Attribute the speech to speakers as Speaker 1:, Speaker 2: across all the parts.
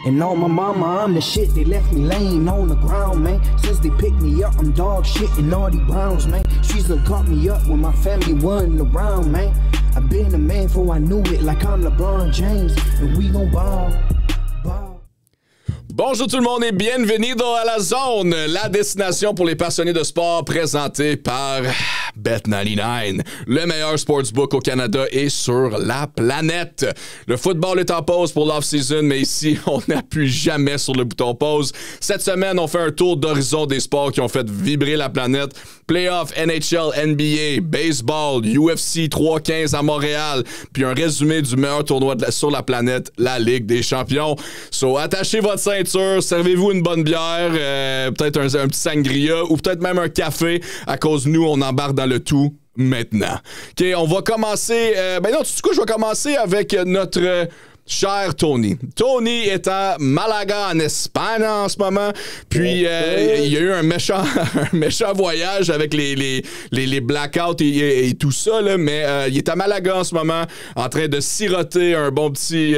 Speaker 1: And on my mama, I'm the shit. They left me laying on the ground, man. Since they picked me up, I'm dog shit and all these Browns, man. She's done caught me up when my family wasn't around, man. I've been a man before I knew it, like I'm LeBron James, and we gon' ball.
Speaker 2: Bonjour tout le monde et bienvenue à la zone, la destination pour les passionnés de sport présentée par Bet99, le meilleur sportsbook au Canada et sur la planète. Le football est en pause pour l'off-season, mais ici, on n'appuie jamais sur le bouton pause. Cette semaine, on fait un tour d'horizon des sports qui ont fait vibrer la planète. Playoffs, NHL, NBA, baseball, UFC 315 à Montréal, puis un résumé du meilleur tournoi sur la planète, la Ligue des champions. So, attachez votre ceinture, servez-vous une bonne bière, peut-être un petit sangria ou peut-être même un café. À cause de nous, on embarque dans le tout maintenant. OK, on va commencer... tu sais quoi, je vais commencer avec notre... cher Tony. Tony est à Malaga, en Espagne en ce moment. Puis, il y a eu un méchant voyage avec les blackouts et tout ça, là, mais il est à Malaga en ce moment, en train de siroter un bon petit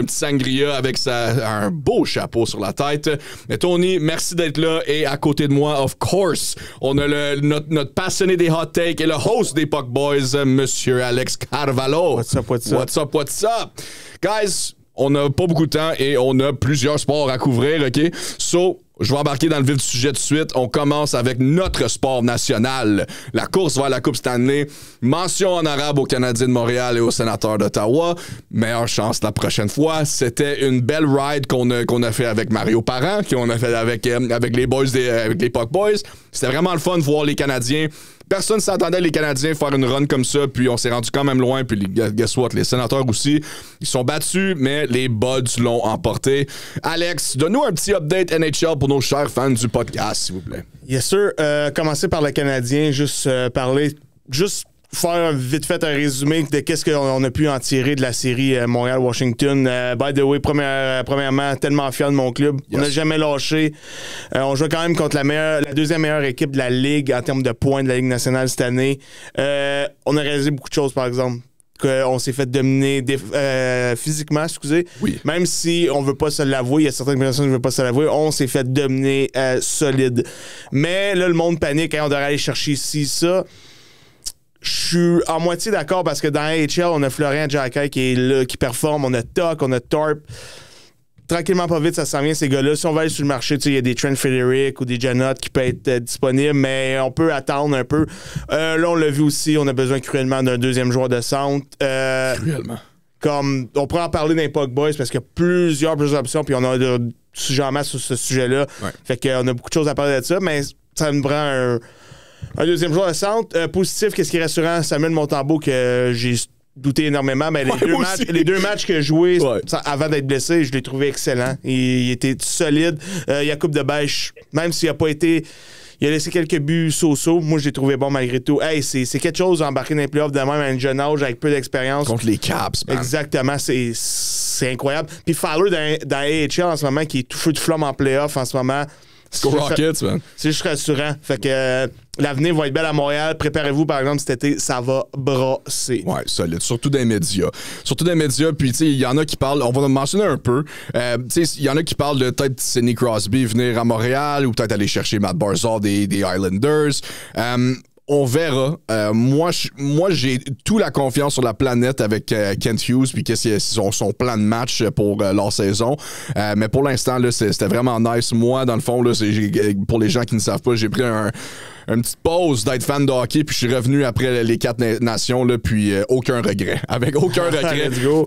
Speaker 2: sangria avec un beau chapeau sur la tête. Mais Tony, merci d'être là. Et à côté de moi, of course, on a notre passionné des hot takes et le host des Puck Boys, Monsieur Alex Carvalho.
Speaker 3: What's up, what's up?
Speaker 2: What's up, what's up? Guys, on n'a pas beaucoup de temps et on a plusieurs sports à couvrir, OK? So, je vais embarquer dans le vif du sujet tout de suite. On commence avec notre sport national, la course vers la Coupe Stanley. Mention en arabe aux Canadiens de Montréal et aux Sénateurs d'Ottawa. Meilleure chance la prochaine fois. C'était une belle ride qu'on a fait avec Mario Parent, qu'on a fait avec les boys, avec les Puck Boys. C'était vraiment le fun de voir les Canadiens. Personne ne s'attendait les Canadiens faire une run comme ça, puis on s'est rendu quand même loin, puis guess what, les Sénateurs aussi, ils sont battus, mais les Buds l'ont emporté. Alex, donne-nous un petit update NHL pour nos chers fans du podcast, s'il vous plaît.
Speaker 3: Yes, sir. Commencer par le Canadien, faire vite fait un résumé de qu'est-ce qu'on a pu en tirer de la série Montréal-Washington. By the way, premièrement, tellement fier de mon club. Yes. On n'a jamais lâché. On joue quand même contre la deuxième meilleure équipe de la Ligue en termes de points de la Ligue nationale cette année. On a réalisé beaucoup de choses, par exemple. On s'est fait dominer physiquement, excusez.
Speaker 2: Oui.
Speaker 3: Même si on veut pas se l'avouer, il y a certaines personnes qui ne veulent pas se l'avouer, on s'est fait dominer solide. Mais là, le monde panique, on devrait aller chercher ici, ça. Je suis en moitié d'accord parce que dans AHL, on a Florian Jacquet qui est là, qui performe, on a Tuck, on a Torp. Tranquillement, pas vite, ça s'en vient, ces gars-là. Si on va aller sur le marché, il y a des Trent Frederic ou des Janot qui peuvent être disponibles, mais on peut attendre un peu. Là, on l'a vu aussi, on a besoin cruellement d'un deuxième joueur de centre.
Speaker 2: Cruellement.
Speaker 3: Comme, on pourrait en parler dans les Puck Boys parce qu'il y a plusieurs options, puis on a de sujets en masse sur ce sujet-là. Ouais. Fait qu'on a beaucoup de choses à parler de ça, mais ça me prend un deuxième joueur de centre. Positif, qu'est-ce qui est rassurant? Samuel Montembeault, que j'ai douté énormément, mais les deux matchs que j'ai joués avant d'être blessé, je l'ai trouvé excellent. Il était solide. Yacoub Debèche, même s'il n'a pas été... Il a laissé quelques buts so-so. Moi, je l'ai trouvé bon malgré tout. Hey, c'est quelque chose d'embarquer dans les playoffs de même à un jeune âge avec peu d'expérience.
Speaker 2: Contre les Caps, man.
Speaker 3: Exactement. C'est incroyable. Puis Fowler dans AHL en ce moment, qui est tout feu de flamme en playoff en ce moment.
Speaker 2: Rockets, man.
Speaker 3: C'est juste rassurant. Fait que l'avenir va être belle à Montréal. Préparez-vous, par exemple, cet été, ça va brasser.
Speaker 2: Ouais, solide. Surtout dans les médias. Puis, tu sais, il y en a qui parlent, on va en mentionner un peu. Tu sais, il y en a qui parlent de peut-être Sidney Crosby venir à Montréal ou peut-être aller chercher Matt Barzal des Islanders. On verra. Moi, j'ai toute la confiance sur la planète avec Kent Hughes puis qu'est-ce que son plan de match pour leur saison. Mais pour l'instant, là, c'était vraiment nice. Moi, dans le fond, là, pour les gens qui ne savent pas, j'ai pris une petite pause d'être fan de hockey, puis je suis revenu après les 4 nations, là, puis aucun regret. Avec aucun regret.
Speaker 3: Let's go.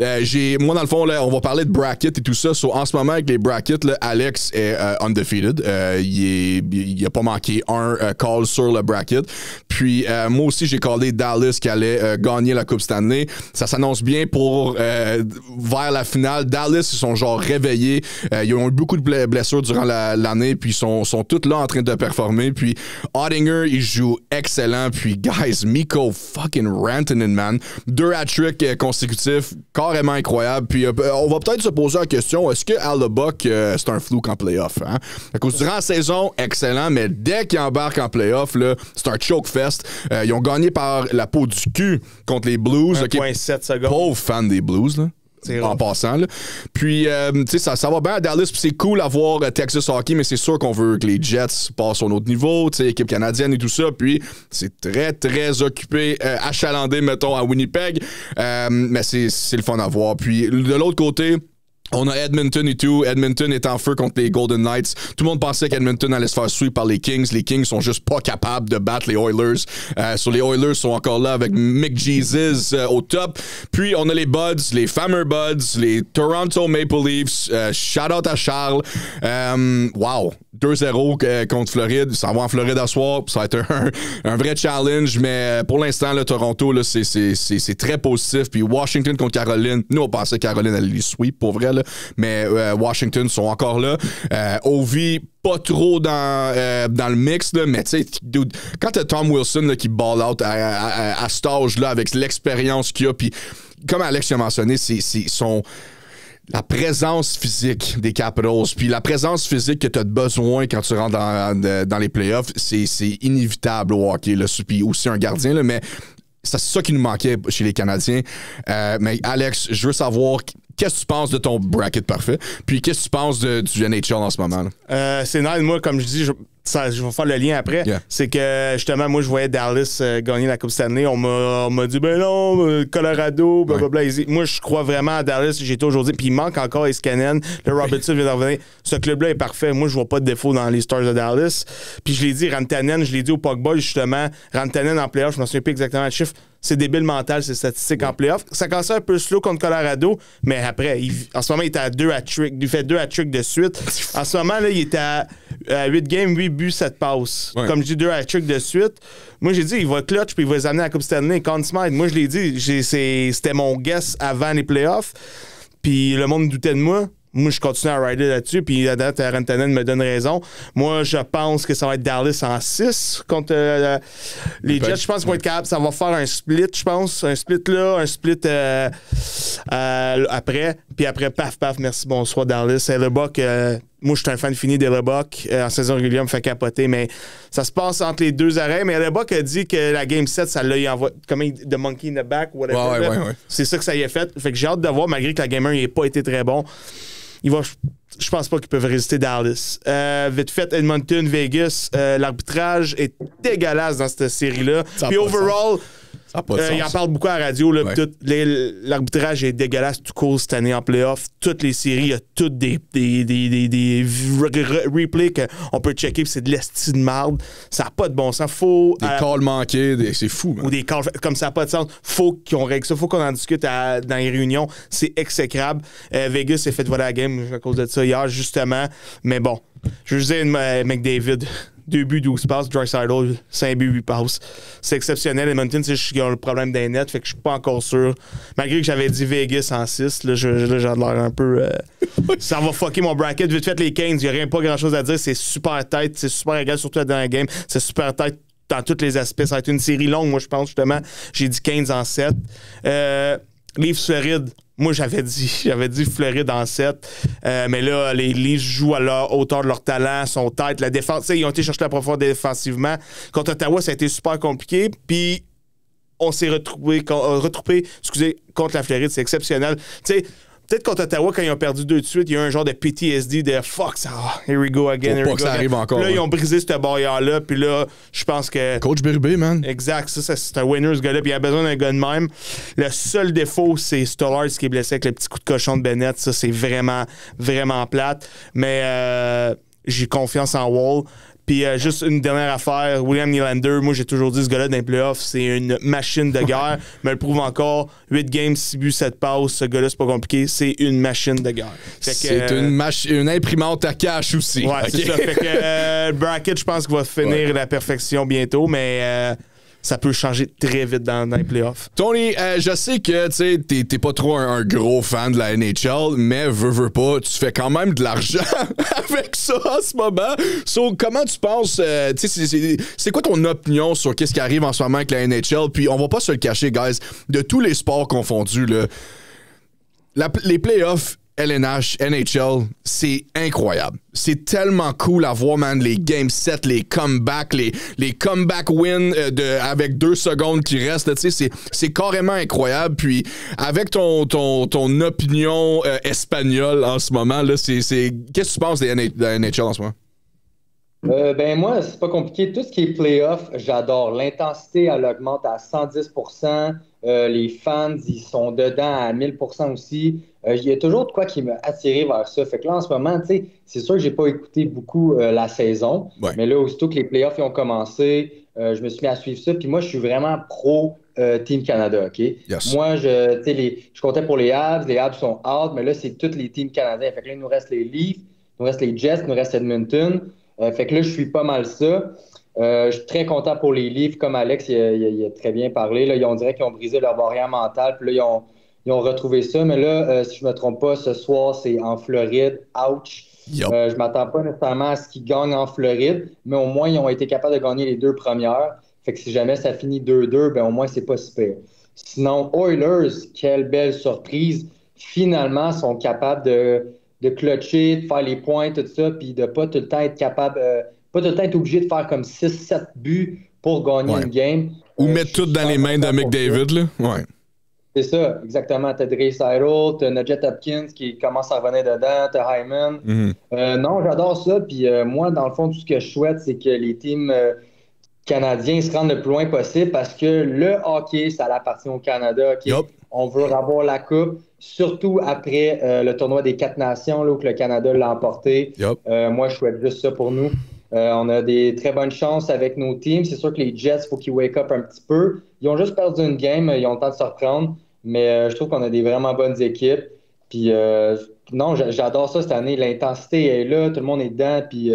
Speaker 2: Moi, dans le fond, là, on va parler de bracket et tout ça. En ce moment, avec les brackets, là, Alex est undefeated. Il a pas manqué un call sur le bracket. Puis moi aussi, j'ai callé Dallas qui allait gagner la Coupe Stanley. Ça s'annonce bien pour vers la finale. Dallas, ils sont genre réveillés. Ils ont eu beaucoup de blessures durant l'année, puis ils sont tous là en train de performer. Puis Ottinger, il joue excellent. Puis, guys, Mikko fucking Rantanen, man. 2 hat-tricks consécutifs, carrément incroyable. Puis, on va peut-être se poser la question, est-ce que Al Buck, c'est un flou en playoff? Hein? Durant la saison, excellent, mais dès qu'il embarque en playoff, là, c'est un choke fest. Ils ont gagné par la peau du cul contre les Blues.
Speaker 3: 1,7 secondes.
Speaker 2: Pauvre fan des Blues, là. en passant. Là. Puis, tu sais, ça va bien à Dallas, puis c'est cool d'avoir Texas Hockey, mais c'est sûr qu'on veut que les Jets passent au autre niveau, tu sais, équipe canadienne et tout ça. Puis, c'est très, très occupé, achalandé, mettons, à Winnipeg. Mais c'est le fun à voir. Puis, de l'autre côté, on a Edmonton et tout. Edmonton est en feu contre les Golden Knights. Tout le monde pensait qu'Edmonton allait se faire sweep par les Kings. Les Kings sont juste pas capables de battre les Oilers. Les Oilers sont encore là avec Mick Jesus au top. Puis on a les Buds, les Farmer Buds, les Toronto Maple Leafs. Shout out à Charles. Wow, 2-0 contre Floride. Ça va en Floride à soir. Ça va être un vrai challenge. Mais pour l'instant, là, Toronto, là, c'est très positif. Puis Washington contre Caroline. Nous, on pensait que Caroline allait les sweep pour vrai. Là. Mais Washington sont encore là. Ovi, pas trop dans le mix, là, mais tu sais, quand t'as Tom Wilson là, qui ball out à cet âge-là, avec l'expérience qu'il a, puis comme Alex a mentionné, c'est la présence physique des Capitals, puis la présence physique que tu as besoin quand tu rentres dans les playoffs, c'est inévitable au hockey, là, puis aussi un gardien, là, mais c'est ça qui nous manquait chez les Canadiens. Mais Alex, je veux savoir... Qu'est-ce que tu penses de ton bracket parfait? Puis qu'est-ce que tu penses du NHL en ce moment?
Speaker 3: C'est nice. Moi, comme je dis, je vais faire le lien après. Yeah. C'est que, justement, moi, je voyais Dallas gagner la Coupe Stanley. On m'a dit, ben non, Colorado, blablabla. Ouais. Moi, je crois vraiment à Dallas. J'ai été aujourd'hui. Puis il manque encore Iskanen. Le Robertson vient de revenir. Ce club-là est parfait. Moi, je vois pas de défaut dans les Stars de Dallas. Puis je l'ai dit, Rantanen, je l'ai dit au Pogba, justement. Rantanen en playoff, je me souviens plus exactement le chiffre. C'est débile mental, c'est statistique en playoff. Ça commençait un peu slow contre Colorado, mais après, en ce moment, il était à 2 hat-tricks. Il fait 2 hat-tricks de suite. En ce moment, là, il était à 8 games, 8 buts, 7 passes. Ouais. Comme je dis, 2 hat-tricks de suite. Moi, j'ai dit, il va clutch puis il va les amener à la Coupe Stanley. Conn Smythe, moi, je l'ai dit, c'était mon guess avant les playoffs. Puis le monde doutait de moi. Moi, je continue à rider là-dessus, puis la date, Rantanen me donne raison. Moi, je pense que ça va être Dallas en 6 contre les Jets. Je pense qu'ils vont être capables. Ça va faire un split, je pense. Un split là, un split après. Puis après, paf, merci, bonsoir, Dallas. Hellebuck, moi, je suis un fan fini d'Hellebuck. En saison régulière, me fait capoter, mais ça se passe entre les deux arrêts. Mais Hellebuck a dit que la Game 7, ça l'a envoyé comme The Monkey in the Back, whatever. Ouais. C'est ça que ça y a fait. Fait que j'ai hâte de voir, malgré que la Game 1 n'ait pas été très bon. Je pense pas qu'ils peuvent résister Dallas. Vite fait, Edmonton, Vegas, l'arbitrage est dégueulasse dans cette série-là. Puis overall, il en parle beaucoup à la radio. Là, ouais. L'arbitrage est dégueulasse tout court cette année en playoff. Toutes les séries, il y a toutes des replays qu'on peut checker, puis c'est de l'esti de marde. Ça n'a pas de bon sens.
Speaker 2: Des calls manqués, c'est fou. Man.
Speaker 3: Ou des calls, comme ça n'a pas de sens. Faut qu'on règle ça. Faut qu'on en discute dans les réunions. C'est exécrable. Vegas s'est fait voler la game à cause de ça hier, justement. Mais bon, je veux dire, McDavid... 2 buts, 12 passes. Draisaitl, 5 buts, 8 passes. C'est exceptionnel. Edmonton, c'est juste qu'ils ont le problème des nets, fait que je suis pas encore sûr. Malgré que j'avais dit Vegas en 6, là, j'ai l'air un peu... ça va fucker mon bracket. Vite fait, les Canes, il n'y a pas grand-chose à dire. C'est super tête, c'est super égal, surtout dans la game. C'est super tête dans tous les aspects. Ça va être une série longue, moi, je pense, justement. J'ai dit 15 en 7. Leafs Floride. Moi, j'avais dit Floride en 7. Mais là, les Leafs jouent à la hauteur de leur talent, sont tête. La défense, ils ont été chercher la profondeur défensivement. Contre Ottawa, ça a été super compliqué. Puis, on s'est retroupé contre la Floride. C'est exceptionnel. Tu sais, peut-être contre Ottawa, quand ils ont perdu 2 de suite, il y a eu un genre de PTSD de fuck, ça, here we go again.
Speaker 2: Faut pas que ça arrive encore.
Speaker 3: Puis là, ils ont brisé cette barrière-là. Puis là, je pense que.
Speaker 2: Coach Berube, man.
Speaker 3: Exact. Ça, c'est un winner, ce gars-là. Puis il a besoin d'un gars de même. Le seul défaut, c'est Stolarz qui est blessé avec le petit coup de cochon de Bennett. Ça, c'est vraiment, vraiment plate. Mais j'ai confiance en Wall. Puis juste une dernière affaire, William Nylander, moi j'ai toujours dit ce gars-là dans les playoffs, c'est une machine de guerre, mais elle le prouve encore. 8 games, 6 buts, 7 passes, ce gars-là, c'est pas compliqué, c'est une machine de guerre.
Speaker 2: C'est une imprimante à cash aussi.
Speaker 3: Ouais, okay. C'est ça. Fait que le bracket, je pense qu'il va finir la perfection bientôt, mais ça peut changer très vite dans les playoffs.
Speaker 2: Tony, je sais que t'es pas trop un gros fan de la NHL, mais veux pas, tu fais quand même de l'argent avec ça en ce moment. So, comment tu penses, c'est quoi ton opinion sur qu'est-ce qui arrive en ce moment avec la NHL? Puis on va pas se le cacher, guys, de tous les sports confondus, là, les playoffs, LNH, NHL, c'est incroyable. C'est tellement cool à voir, man, les game sets, les comebacks, les comeback wins avec 2 secondes qui restent. C'est carrément incroyable. Puis, avec ton opinion espagnole en ce moment, là, qu'est-ce que tu penses de la NHL en ce moment?
Speaker 4: Ben moi, c'est pas compliqué. Tout ce qui est playoff, j'adore. L'intensité, elle augmente à 110%. Les fans, ils sont dedans à 1000% aussi. Il y a toujours de quoi qui m'a attiré vers ça. Fait que là, en ce moment, tu sais, c'est sûr que j'ai pas écouté beaucoup la saison. Ouais. Mais là, aussitôt que les playoffs ils ont commencé, je me suis mis à suivre ça. Puis moi, je suis vraiment pro Team Canada, OK? Yes. Moi, je comptais pour les Habs. Les Habs sont out, mais là, c'est tous les teams canadiens. Fait que là, il nous reste les Leafs, il nous reste les Jets, il nous reste Edmonton. Fait que là, je suis pas mal ça. Je suis très content pour les Leafs, comme Alex il a très bien parlé. Là, on dirait qu'ils ont brisé leur barrière mentale, puis là, ils ont retrouvé ça. Mais là, si je me trompe pas, ce soir, c'est en Floride. Ouch! Yep. Je m'attends pas nécessairement à ce qu'ils gagnent en Floride, mais au moins, ils ont été capables de gagner les 2 premières. Fait que si jamais ça finit 2-2, ben au moins, c'est pas super. Sinon, Oilers, quelle belle surprise. Finalement, sont capables de clutcher, de faire les points, tout ça, puis de pas tout le temps être capable, pas tout le temps être obligé de faire comme 6-7 buts pour gagner une game.
Speaker 2: Ou mettre tout dans les mains de McDavid, là. Ouais.
Speaker 4: C'est ça, exactement. T'as Dre Seidel, t'as Nugent Hopkins qui commence à revenir dedans, t'as Hyman. Non, j'adore ça, puis moi, dans le fond, tout ce que je souhaite, c'est que les teams canadiens se rendent le plus loin possible parce que le hockey, ça appartient au Canada. Okay? Yep. On veut avoir la coupe. Surtout après le tournoi des 4 nations là, où le Canada l'a emporté. Yep. Moi, je souhaite juste ça pour nous. On a des très bonnes chances avec nos teams. C'est sûr que les Jets, il faut qu'ils wake up un petit peu. Ils ont juste perdu une game. Ils ont le temps de se reprendre. Mais je trouve qu'on a des vraiment bonnes équipes. Puis non, j'adore ça cette année. L'intensité est là. Tout le monde est dedans. Puis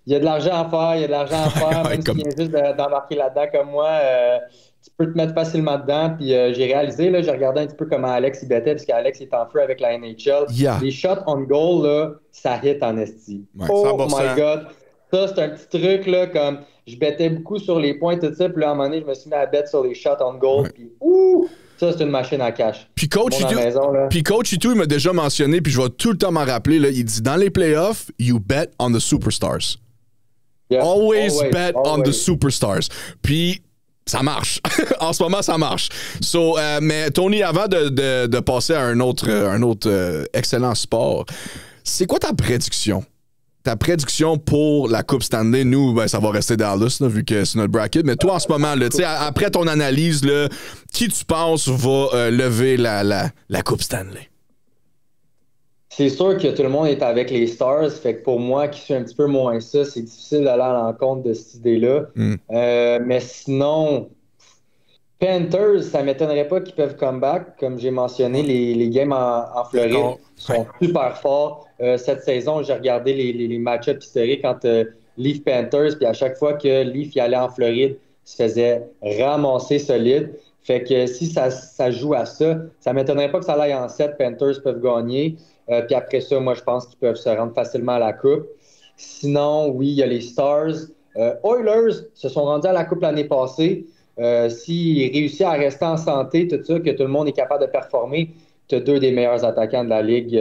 Speaker 4: il y a de l'argent à faire. Il y a de l'argent à faire. Même si tu viens juste d'embarquer là-dedans comme moi, tu peux te mettre facilement dedans. Puis j'ai réalisé, là, j'ai regardé un petit peu comment Alex il bettait, parce qu'Alex est en feu avec la NHL. Yeah. Les shots on goal, là, ça hit en esti. Ouais, oh 100%. My God! Ça, c'est un petit truc, là, comme je bettais beaucoup sur les points, tout ça. Puis là, à un moment donné, je me suis mis à bet sur les shots on goal. Ouais. Puis ça, c'est une machine à cash.
Speaker 2: Puis Coach Itou, il m'a déjà mentionné, puis je vais tout le temps m'en rappeler, là, il dit, dans les playoffs, you bet on the superstars. Yeah. Always bet on the superstars. Puis ça marche. En ce moment, ça marche. So, mais Tony, avant de passer à un autre excellent sport, c'est quoi ta prédiction? Ta prédiction pour la Coupe Stanley? Nous, ben, ça va rester Dallas, là, vu que c'est notre bracket. Mais toi, en ce moment, là, après ton analyse, là, qui tu penses va lever la Coupe Stanley?
Speaker 4: C'est sûr que tout le monde est avec les Stars. Fait que pour moi, qui suis un petit peu moins ça, c'est difficile d'aller à l'encontre de cette idée-là. Mais sinon, Panthers, ça ne m'étonnerait pas qu'ils peuvent come back. Comme j'ai mentionné, les games en Floride sont super forts. Cette saison, j'ai regardé les match-ups historiques entre Leaf Panthers, puis à chaque fois que Leaf y allait en Floride, il se faisait ramasser solide. Fait que si ça joue à ça, ça ne m'étonnerait pas que ça aille en 7. Panthers peuvent gagner. Puis après ça, moi, je pense qu'ils peuvent se rendre facilement à la Coupe. Sinon, oui, il y a les Stars. Oilers se sont rendus à la Coupe l'année passée. S'ils réussissent à rester en santé, tout ça, que tout le monde est capable de performer, tu as 2 des meilleurs attaquants de la Ligue.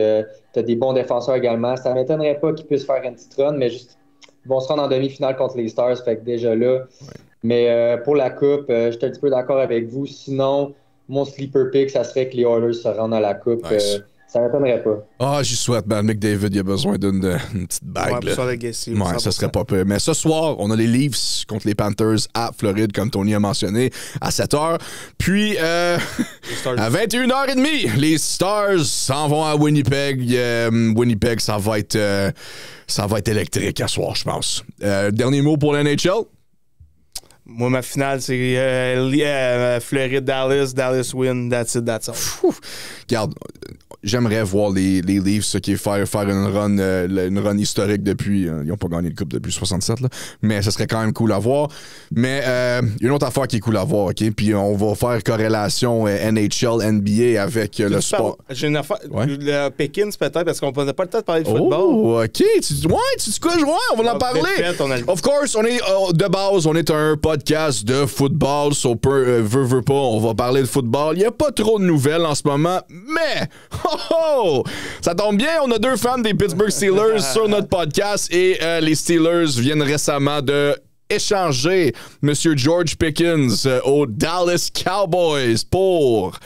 Speaker 4: Tu as des bons défenseurs également. Ça ne m'étonnerait pas qu'ils puissent faire une petite run, mais juste, ils vont se rendre en demi-finale contre les Stars. Fait que déjà là. Ouais. Mais pour la Coupe, je suis un petit peu d'accord avec vous. Sinon, mon sleeper pick, ça serait que les Oilers se rendent à la Coupe. Nice. Ça ne m'étonnerait pas.
Speaker 2: Ah, j'y souhaite, man. McDavid, il a besoin d'une petite bague. Ouais, ça serait pas peu. Mais ce soir, on a les Leafs contre les Panthers à Floride, comme Tony a mentionné, à 7h. Puis, à 21h30, les Stars s'en vont à Winnipeg. Winnipeg, ça va être électrique à soir, je pense. Dernier mot pour la NHL?
Speaker 3: Moi, ma finale, c'est Floride-Dallas. Dallas win. That's it, that's all.
Speaker 2: Regarde, j'aimerais voir les Leafs qui faire une run historique depuis. Ils n'ont pas gagné le coupe depuis 67, là, mais ce serait quand même cool à voir. Mais il y a une autre affaire qui est cool à voir, OK? Puis on va faire corrélation NHL, NBA avec le sport.
Speaker 3: J'ai une affaire. Le Pékin, peut-être, parce qu'on n'a pas le temps de parler de football.
Speaker 2: Oh, OK. Tu quoi, on va en parler. Of course, on est de base, on est un podcast de football. So, veut pas, on va parler de football. Il n'y a pas trop de nouvelles en ce moment, mais Oh! Ça tombe bien, on a 2 fans des Pittsburgh Steelers sur notre podcast et les Steelers viennent récemment de échanger M. George Pickens aux Dallas Cowboys pour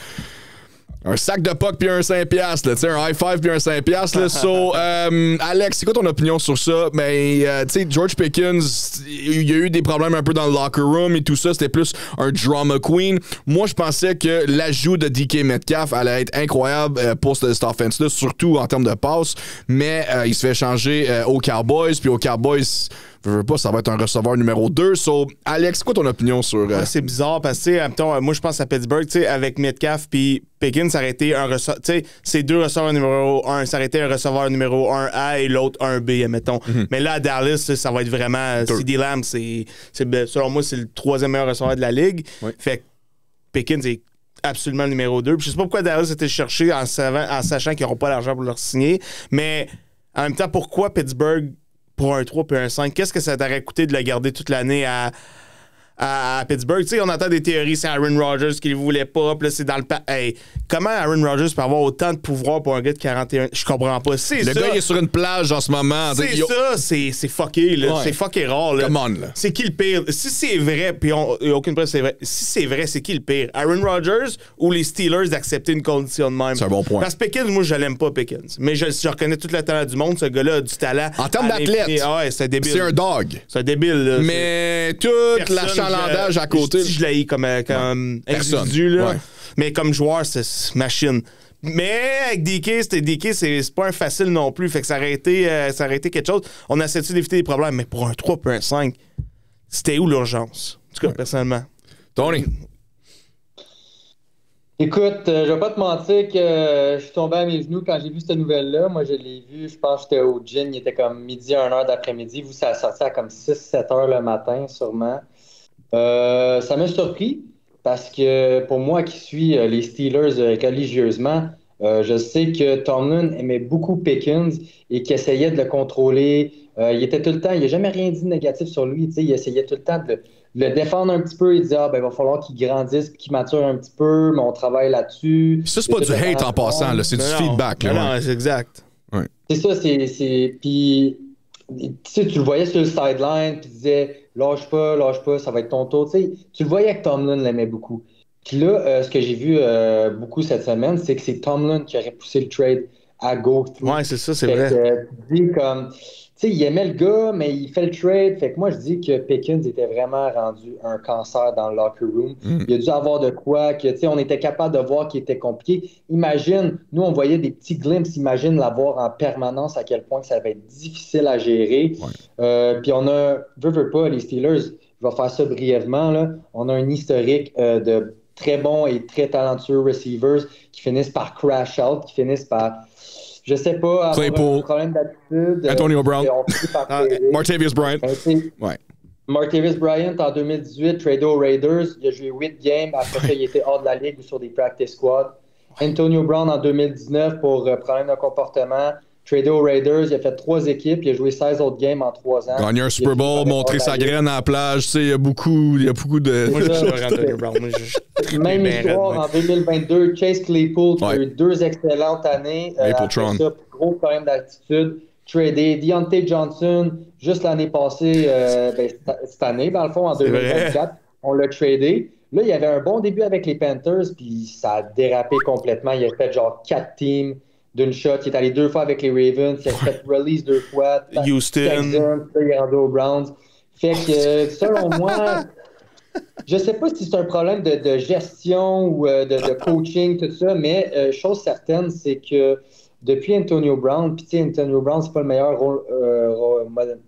Speaker 2: un sac de puck puis un 5$, là, tu sais, un high five puis un 5$. Là. So, Alex, c'est quoi ton opinion sur ça? Ben, tu sais, George Pickens, il y a eu des problèmes un peu dans le locker room et tout ça. C'était plus un drama queen. Moi, je pensais que l'ajout de DK Metcalf allait être incroyable pour cette offense-là, surtout en termes de passes. Mais il se fait changer aux Cowboys. Puis aux Cowboys, je veux pas, ça va être un receveur numéro 2. So, Alex, c'est quoi ton opinion sur...
Speaker 3: Ouais, c'est bizarre parce que, moi, je pense à Pittsburgh, tu sais, avec Metcalf puis Pickens, ça aurait été un receveur... Tu sais, c'est 2 receveurs numéro 1. Ça aurait été un receveur numéro 1A et l'autre 1B, admettons. Mais là, à Dallas, ça va être vraiment... CeeDee Lamb, selon moi, c'est le 3e meilleur receveur de la Ligue. Oui. Fait que Pickens est absolument le numéro 2. Puis je sais pas pourquoi Dallas était cherché en sachant qu'ils n'auront pas l'argent pour leur signer. Mais en même temps, pourquoi Pittsburgh... pour un 3 puis un 5, qu'est-ce que ça t'aurait coûté de le garder toute l'année à Pittsburgh? Tu sais, on entend des théories, c'est Aaron Rodgers qui ne voulait pas, puis là, c'est dans le... Hey, comment Aaron Rodgers peut avoir autant de pouvoir pour un gars de 41? Je comprends pas.
Speaker 2: Le gars, il est sur une plage en ce moment.
Speaker 3: C'est fucké, là. Ouais. C'est fucké rare, là.
Speaker 2: Come on, là.
Speaker 3: C'est qui le pire? Si c'est vrai, puis il n'y a aucune preuve c'est vrai, si c'est vrai, c'est qui le pire? Aaron Rodgers ou les Steelers d'accepter une condition de même?
Speaker 2: C'est un bon point.
Speaker 3: Parce que Pickens, moi, je l'aime pas, Pickens. Mais je reconnais tout le talent du monde. Ce gars-là a du talent.
Speaker 2: En termes d'athlète,
Speaker 3: ouais, c'est débile.
Speaker 2: C'est un dog.
Speaker 3: C'est un débile, là.
Speaker 2: Mais toute l'achalandage à côté...
Speaker 3: Je l'ai comme individu, là. Ouais. Mais comme joueur, c'est machine. Mais avec DK, c'est pas un facile non plus. Fait que ça aurait été quelque chose. On a essayé d'éviter des problèmes. Mais pour un 3 puis un 5, c'était où l'urgence? En tout cas, personnellement.
Speaker 2: Tony?
Speaker 4: Écoute, je vais pas te mentir que je suis tombé à mes genoux quand j'ai vu cette nouvelle-là. Moi, je l'ai vu, je pense que j'étais au gym. Il était comme midi, 1h d'après-midi. Vous, ça a sorti à comme 6-7 heures le matin, sûrement. Ça m'a surpris parce que pour moi qui suis les Steelers religieusement, je sais que Tomlin aimait beaucoup Pickens et qu'il essayait de le contrôler. Il était tout le temps, il n'a jamais rien dit de négatif sur lui. Il essayait tout le temps de le défendre un petit peu. Il disait il va falloir qu'il grandisse et qu'il mature un petit peu, mais on travaille là-dessus.
Speaker 2: Ça, c'est pas du hate en passant, là, c'est du feedback. Là,
Speaker 3: non, c'est exact.
Speaker 2: Ouais.
Speaker 4: C'est ça, puis tu le voyais sur le sideline, puis il disait lâche pas, ça va être ton tour. Tu le voyais que Tomlin l'aimait beaucoup. Puis là, ce que j'ai vu beaucoup cette semaine, c'est que c'est Tomlin qui aurait poussé le trade à go.
Speaker 3: Ouais, c'est ça, c'est vrai.
Speaker 4: Il aimait le gars, mais il fait le trade. Fait que moi, je dis que Pickens était vraiment rendu un cancer dans le locker room. Il a dû avoir de quoi que, on était capable de voir qu'il était compliqué. Imagine, nous, on voyait des petits glimpses. Imagine l'avoir en permanence, à quel point que ça va être difficile à gérer. Ouais. Puis on a, veux pas, les Steelers, je vais faire ça brièvement, là. On a un historique de très bons et très talentueux receivers qui finissent par crash out, qui finissent par... Je sais pas,
Speaker 2: Claypool,
Speaker 4: un problème d'attitude.
Speaker 2: Antonio Brown, Martavius Bryant.
Speaker 4: Ouais. Martavius Bryant, en 2018, tradé aux Raiders. Il a joué 8 games. Après ça, il était hors de la ligue ou sur des practice squads. Antonio Brown, en 2019, pour problème de comportement, tradé aux Raiders. Il a fait 3 équipes. Il a joué 16 autres games en 3 ans.
Speaker 2: Gagné un Super Bowl, montré sa graine à la plage. Il y a beaucoup de...
Speaker 3: Moi, je suis Antonio Brown.
Speaker 4: Même histoire, en 2022, Chase Claypool, qui a eu 2 excellentes années. Après ça, gros problème d'attitude. Tradé. Deontay Johnson, juste l'année passée, cette année, dans le fond, en 2024, on l'a tradé. Là, il y avait un bon début avec les Panthers, puis ça a dérapé complètement. Il a fait genre 4 teams d'une shot. Il est allé 2 fois avec les Ravens. Il a fait release 2 fois.
Speaker 3: Houston.
Speaker 4: Texans, il est rendu aux Browns. Fait que, selon moi... Je sais pas si c'est un problème de gestion ou de coaching, tout ça, mais chose certaine, c'est que depuis Antonio Brown, puis Antonio Brown, c'est pas le meilleur role model,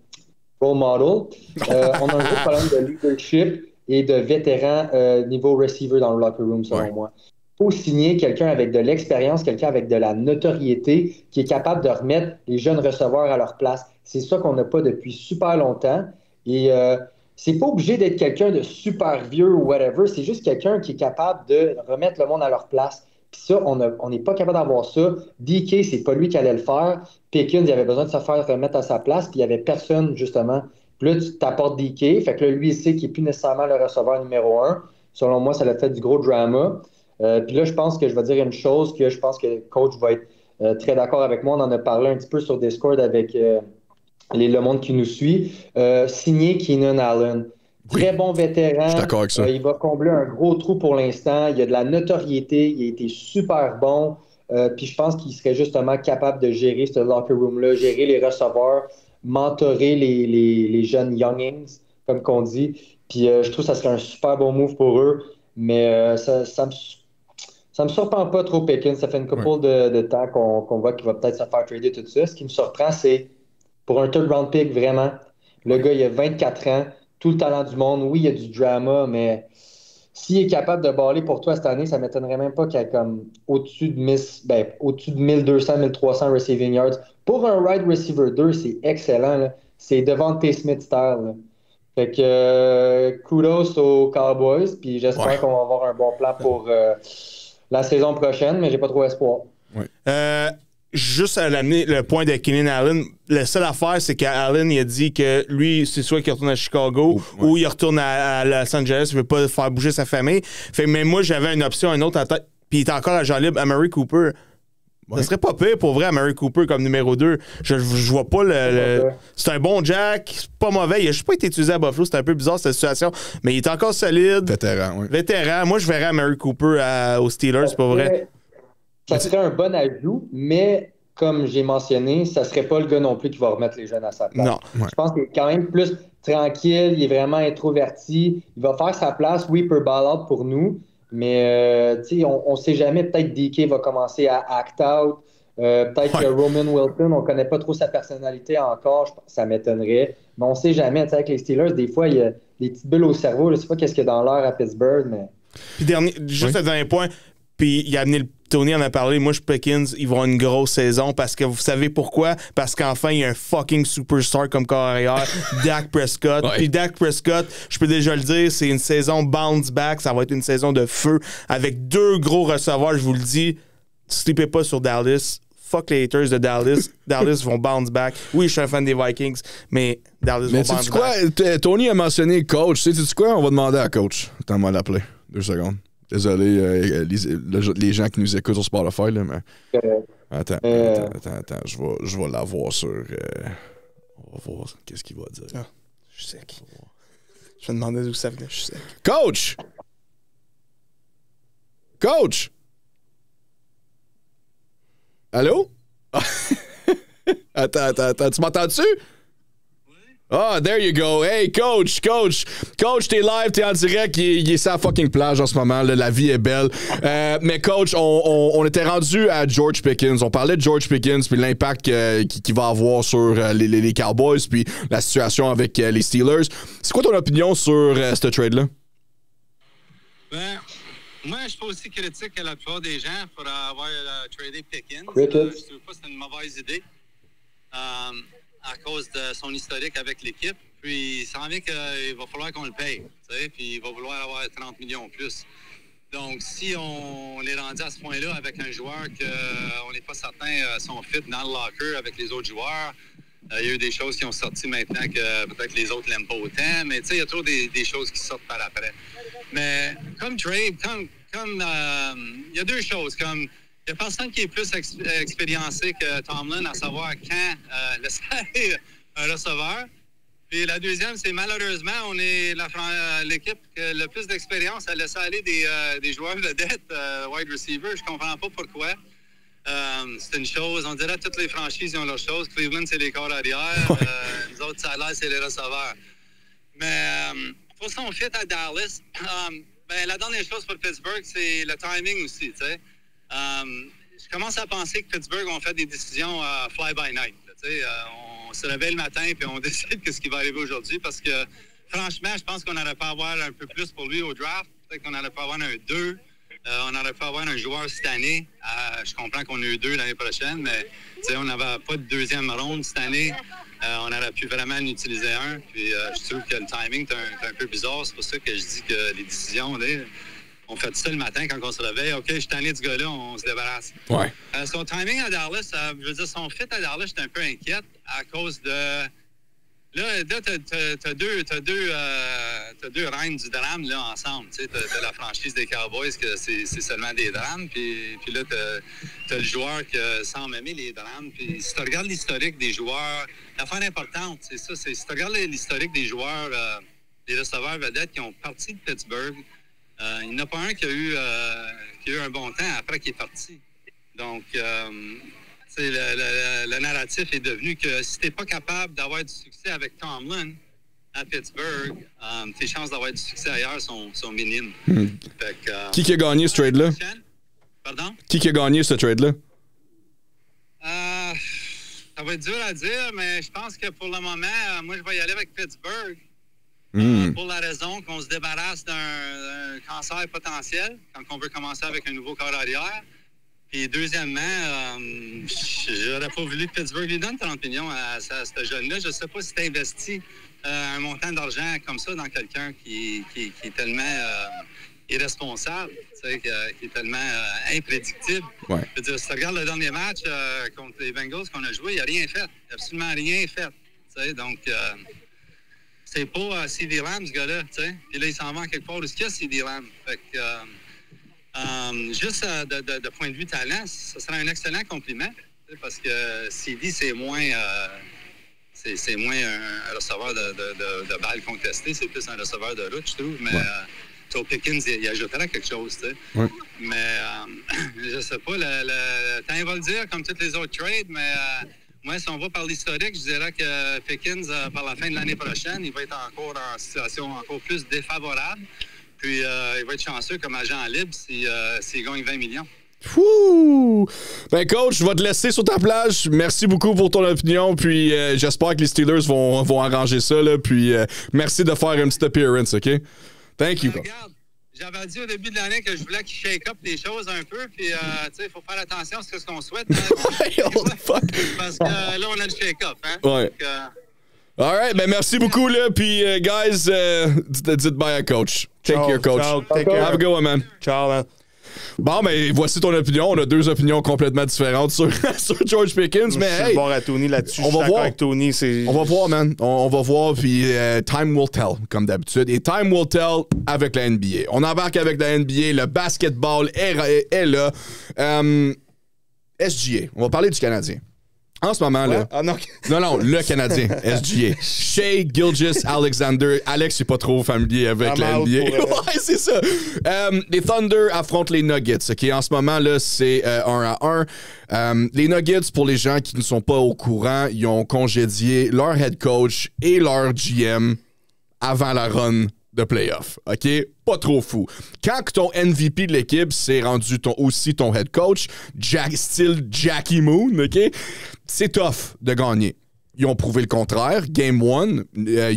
Speaker 4: on a un gros problème de leadership et de vétérans niveau receiver dans le locker room, selon moi. Il faut signer quelqu'un avec de l'expérience, quelqu'un avec de la notoriété, qui est capable de remettre les jeunes receveurs à leur place. C'est ça qu'on n'a pas depuis super longtemps. Et c'est pas obligé d'être quelqu'un de super vieux ou whatever, c'est juste quelqu'un qui est capable de remettre le monde à leur place. Puis ça, on n'est pas capable d'avoir ça. DK, c'est pas lui qui allait le faire. Pickens, il avait besoin de se faire remettre à sa place, puis il n'y avait personne, justement. Puis là, tu t'apportes DK, fait que là, lui, il sait qu'il n'est plus nécessairement le receveur numéro 1. Selon moi, ça a fait du gros drama. Puis là, je pense que je vais dire une chose que je pense que le coach va être très d'accord avec moi. On en a parlé un petit peu sur Discord avec le monde qui nous suit. Signer Keenan Allen. Très bon vétéran.
Speaker 2: Je suis d'accord avec ça.
Speaker 4: Il va combler un gros trou pour l'instant. Il a de la notoriété. Il a été super bon. Puis je pense qu'il serait justement capable de gérer ce locker room-là, gérer les receveurs, mentorer les jeunes youngins, comme qu'on dit. Puis je trouve que ça serait un super bon move pour eux. Mais ça me surprend pas trop, Pickens. Ça fait une couple de temps qu'on voit qu'il va peut-être se faire trader tout ça. Ce qui me surprend, c'est pour un third round pick, vraiment, le gars, il a 24 ans, tout le talent du monde. Oui, il y a du drama, mais s'il est capable de baller pour toi cette année, ça ne m'étonnerait même pas qu'il y ait comme au-dessus de 1200, 1300 receiving yards. Pour un wide receiver 2, c'est excellent. Là. C'est Devontae Smith style. Là. Fait que kudos aux Cowboys, puis j'espère qu'on va avoir un bon plan pour la saison prochaine, mais j'ai pas trop espoir.
Speaker 3: Juste à l'amener le point de Keenan Allen, la seule affaire, c'est qu'Allen il a dit que lui, c'est soit qu'il retourne à Chicago ou il retourne à Los Angeles, il veut pas faire bouger sa famille. Fait mais moi, j'avais une option, un autre en tête, puis il est encore agent libre, Amari Cooper. Ça serait pas pire pour vrai, Amari Cooper comme numéro 2. Je vois pas le... C'est un bon Jack, c'est pas mauvais. Il a juste pas été utilisé à Buffalo, c'est un peu bizarre cette situation, mais il est encore solide. Vétéran. Moi, je verrais Amari Cooper aux Steelers, c'est pas vrai.
Speaker 4: Ça serait un bon ajout, mais comme j'ai mentionné, ça serait pas le gars non plus qui va remettre les jeunes à sa place.
Speaker 3: Non.
Speaker 4: Je pense qu'il est quand même plus tranquille, il est vraiment introverti. Il va faire sa place, oui, il peut ball out pour nous, mais on sait jamais, peut-être DK va commencer à act out. Peut-être que Roman Wilson, on connaît pas trop sa personnalité encore, ça m'étonnerait. Mais on sait jamais, avec les Steelers, des fois, il y a des petites bulles au cerveau. Je sais pas qu'est-ce qu'il y a dans l'air à Pittsburgh, mais...
Speaker 3: Puis juste un dernier point, puis il a amené Tony en a parlé, moi je Pickens, ils vont avoir une grosse saison parce que vous savez pourquoi? Parce qu'enfin, il y a un fucking superstar comme carrière, Dak Prescott. Puis Dak Prescott, je peux déjà le dire, c'est une saison bounce back, ça va être une saison de feu avec 2 gros receveurs, je vous le dis. Sleepez pas sur Dallas. Fuck les haters de Dallas. Dallas vont bounce back. Oui, je suis un fan des Vikings, mais Dallas vont bounce back.
Speaker 2: Quoi? Tony a mentionné coach. Tu sais quoi? On va demander à coach. Attends, on va l'appeler. 2 secondes. Désolé, les gens qui nous écoutent sur Spotify, là, mais... Attends, je vais l'avoir sur... On va voir qu'est-ce qu'il va dire.
Speaker 3: Ah, je suis sec. Je me demandais d'où ça venait, je suis sec.
Speaker 2: Coach! Coach! Allô? Attends, tu m'entends-tu? Ah, there you go. Hey, coach, t'es live, t'es en direct, il est sur la fucking plage en ce moment, là, la vie est belle. Mais coach, on était rendu à George Pickens, on parlait de George Pickens puis l'impact qu'il va avoir sur les Cowboys puis la situation avec les Steelers. C'est quoi ton opinion sur ce trade-là?
Speaker 5: Ben, moi, je suis pas aussi critique que la plupart des gens pour avoir tradé Pickens. Je trouve pas que c'est une mauvaise idée. À cause de son historique avec l'équipe. Puis, il s'en vient qu'il va falloir qu'on le paye. Puis, il va vouloir avoir 30 millions plus. Donc, si on est rendu à ce point-là avec un joueur qu'on n'est pas certain son fit dans le locker avec les autres joueurs, il y a eu des choses qui ont sorti maintenant que peut-être les autres l'aiment pas autant. Mais, tu sais, il y a toujours des choses qui sortent par après. Mais, comme trade, il y a 2 choses. Comme il n'y a personne qui est plus expériencé que Tomlin à savoir quand laisser aller un receveur. Puis la deuxième, c'est malheureusement, on est l'équipe qui a le plus d'expérience à laisser aller des joueurs vedettes, wide receiver. Je comprends pas pourquoi. C'est une chose, on dirait que toutes les franchises ont leur chose. Cleveland, c'est les corps arrière. Nous autres, ça a l'air, c'est les receveurs. Mais pour son fit à Dallas, la dernière chose pour Pittsburgh, c'est le timing aussi, tu sais. Je commence à penser que Pittsburgh ont fait des décisions fly-by-night. On se réveille le matin et on décide ce qui va arriver aujourd'hui parce que, franchement, je pense qu'on aurait pu avoir un peu plus pour lui au draft. Peut-être qu'on aurait pu avoir un 2. On aurait pu avoir un joueur cette année. Je comprends qu'on a eu 2 l'année prochaine, mais on n'avait pas de 2e ronde cette année. On aurait pu vraiment en utiliser un. Puis je trouve que le timing est un peu bizarre. C'est pour ça que je dis que les décisions... On fait ça le matin quand on se réveille. OK, je suis tanné de ce gars-là, on se débarrasse.
Speaker 2: Ouais.
Speaker 5: Son timing à Dallas, je veux dire, son fit à Dallas, j'étais un peu inquiète à cause de... Là, t'as deux t'as deux reines du drame là, ensemble. Tu sais, t'as la franchise des Cowboys, que c'est seulement des drames. Puis là, t'as le joueur qui semble aimer les drames. Puis si tu regardes l'historique des joueurs, l'affaire importante, c'est ça. Si tu regardes l'historique des joueurs, des receveurs vedettes qui ont parti de Pittsburgh, il n'y en a pas un qui a eu un bon temps après qu'il est parti. Donc, le narratif est devenu que si tu n'es pas capable d'avoir du succès avec Tomlin à Pittsburgh, tes chances d'avoir du succès ailleurs sont minimes. Fait que,
Speaker 2: qui a gagné ce trade-là?
Speaker 5: Pardon? Qui a
Speaker 2: gagné ce trade-là?
Speaker 5: Ça va être dur à dire, mais je pense que pour le moment, moi, je vais y aller avec Pittsburgh. Pour la raison qu'on se débarrasse d'un cancer potentiel quand on veut commencer avec un nouveau corps arrière. Puis deuxièmement, j'aurais pas voulu que Pittsburgh lui donne 30 millions à ce jeune-là. Je sais pas si tu investis un montant d'argent comme ça dans quelqu'un qui est tellement irresponsable, qui est tellement imprédictible.
Speaker 2: Ouais.
Speaker 5: Je veux dire, si tu regardes le dernier match contre les Bengals qu'on a joué, il n'a rien fait. Absolument rien fait. Donc, c'est pas C.D. Lamb, ce gars-là. Puis là, il s'en va quelque part où est-ce qu'il y a C.D. Lamb. Fait que... juste de point de vue talent, ce serait un excellent compliment parce que CD, c'est moins un receveur de balles contestées, c'est plus un receveur de route, je trouve. Mais Joe Pickens, il ajouterait quelque chose.
Speaker 2: Ouais.
Speaker 5: Mais je sais pas, le temps va le dire comme toutes les autres trades, mais moi, si on va par l'historique, je dirais que Pickens, par la fin de l'année prochaine, il va être encore en situation encore plus défavorable. Puis, il va être chanceux comme agent libre s'il gagne 20 millions.
Speaker 2: Fouh! Ben, coach, je vais te laisser sur ta plage. Merci beaucoup pour ton opinion. Puis, j'espère que les Steelers vont arranger ça. Là, puis, merci de faire une petite appearance, OK? Thank you.
Speaker 5: Regarde, j'avais dit au début de l'année que je voulais qu'il shake up les choses un peu. Puis, tu sais, il faut faire attention à ce qu'on souhaite. Parce que là, on a le shake-up. Hein?
Speaker 2: Ouais.
Speaker 5: Donc,
Speaker 2: all right, ben merci beaucoup, là. Puis, guys, dites bye à coach. Take care, coach.
Speaker 3: Ciao, take care.
Speaker 2: Have a good one, man.
Speaker 3: Ciao, man.
Speaker 2: Bon, mais voici ton opinion. On a deux opinions complètement différentes sur George Pickens. Mais
Speaker 3: je suis voir à Tony là-dessus.
Speaker 2: On va voir.
Speaker 3: Avec Tony,
Speaker 2: on va voir, man. On va voir. Puis time will tell, comme d'habitude. Et time will tell avec la NBA. On embarque avec la NBA. Le basketball est là. SGA. On va parler du Canadien. En ce moment, là.
Speaker 3: Ah, non.
Speaker 2: Non, le Canadien, SGA. Shai Gilgeous-Alexander. Alex n'est pas trop familier avec la NBA. Ouais, c'est ça. Les Thunder affrontent les Nuggets. OK? En ce moment, là, c'est 1-1. Les Nuggets, pour les gens qui ne sont pas au courant, ils ont congédié leur head coach et leur GM avant la run de playoff. OK? Pas trop fou. Quand ton MVP de l'équipe s'est rendu aussi ton head coach, style Jackie Moon, OK? C'est tough de gagner. Ils ont prouvé le contraire. Game 1,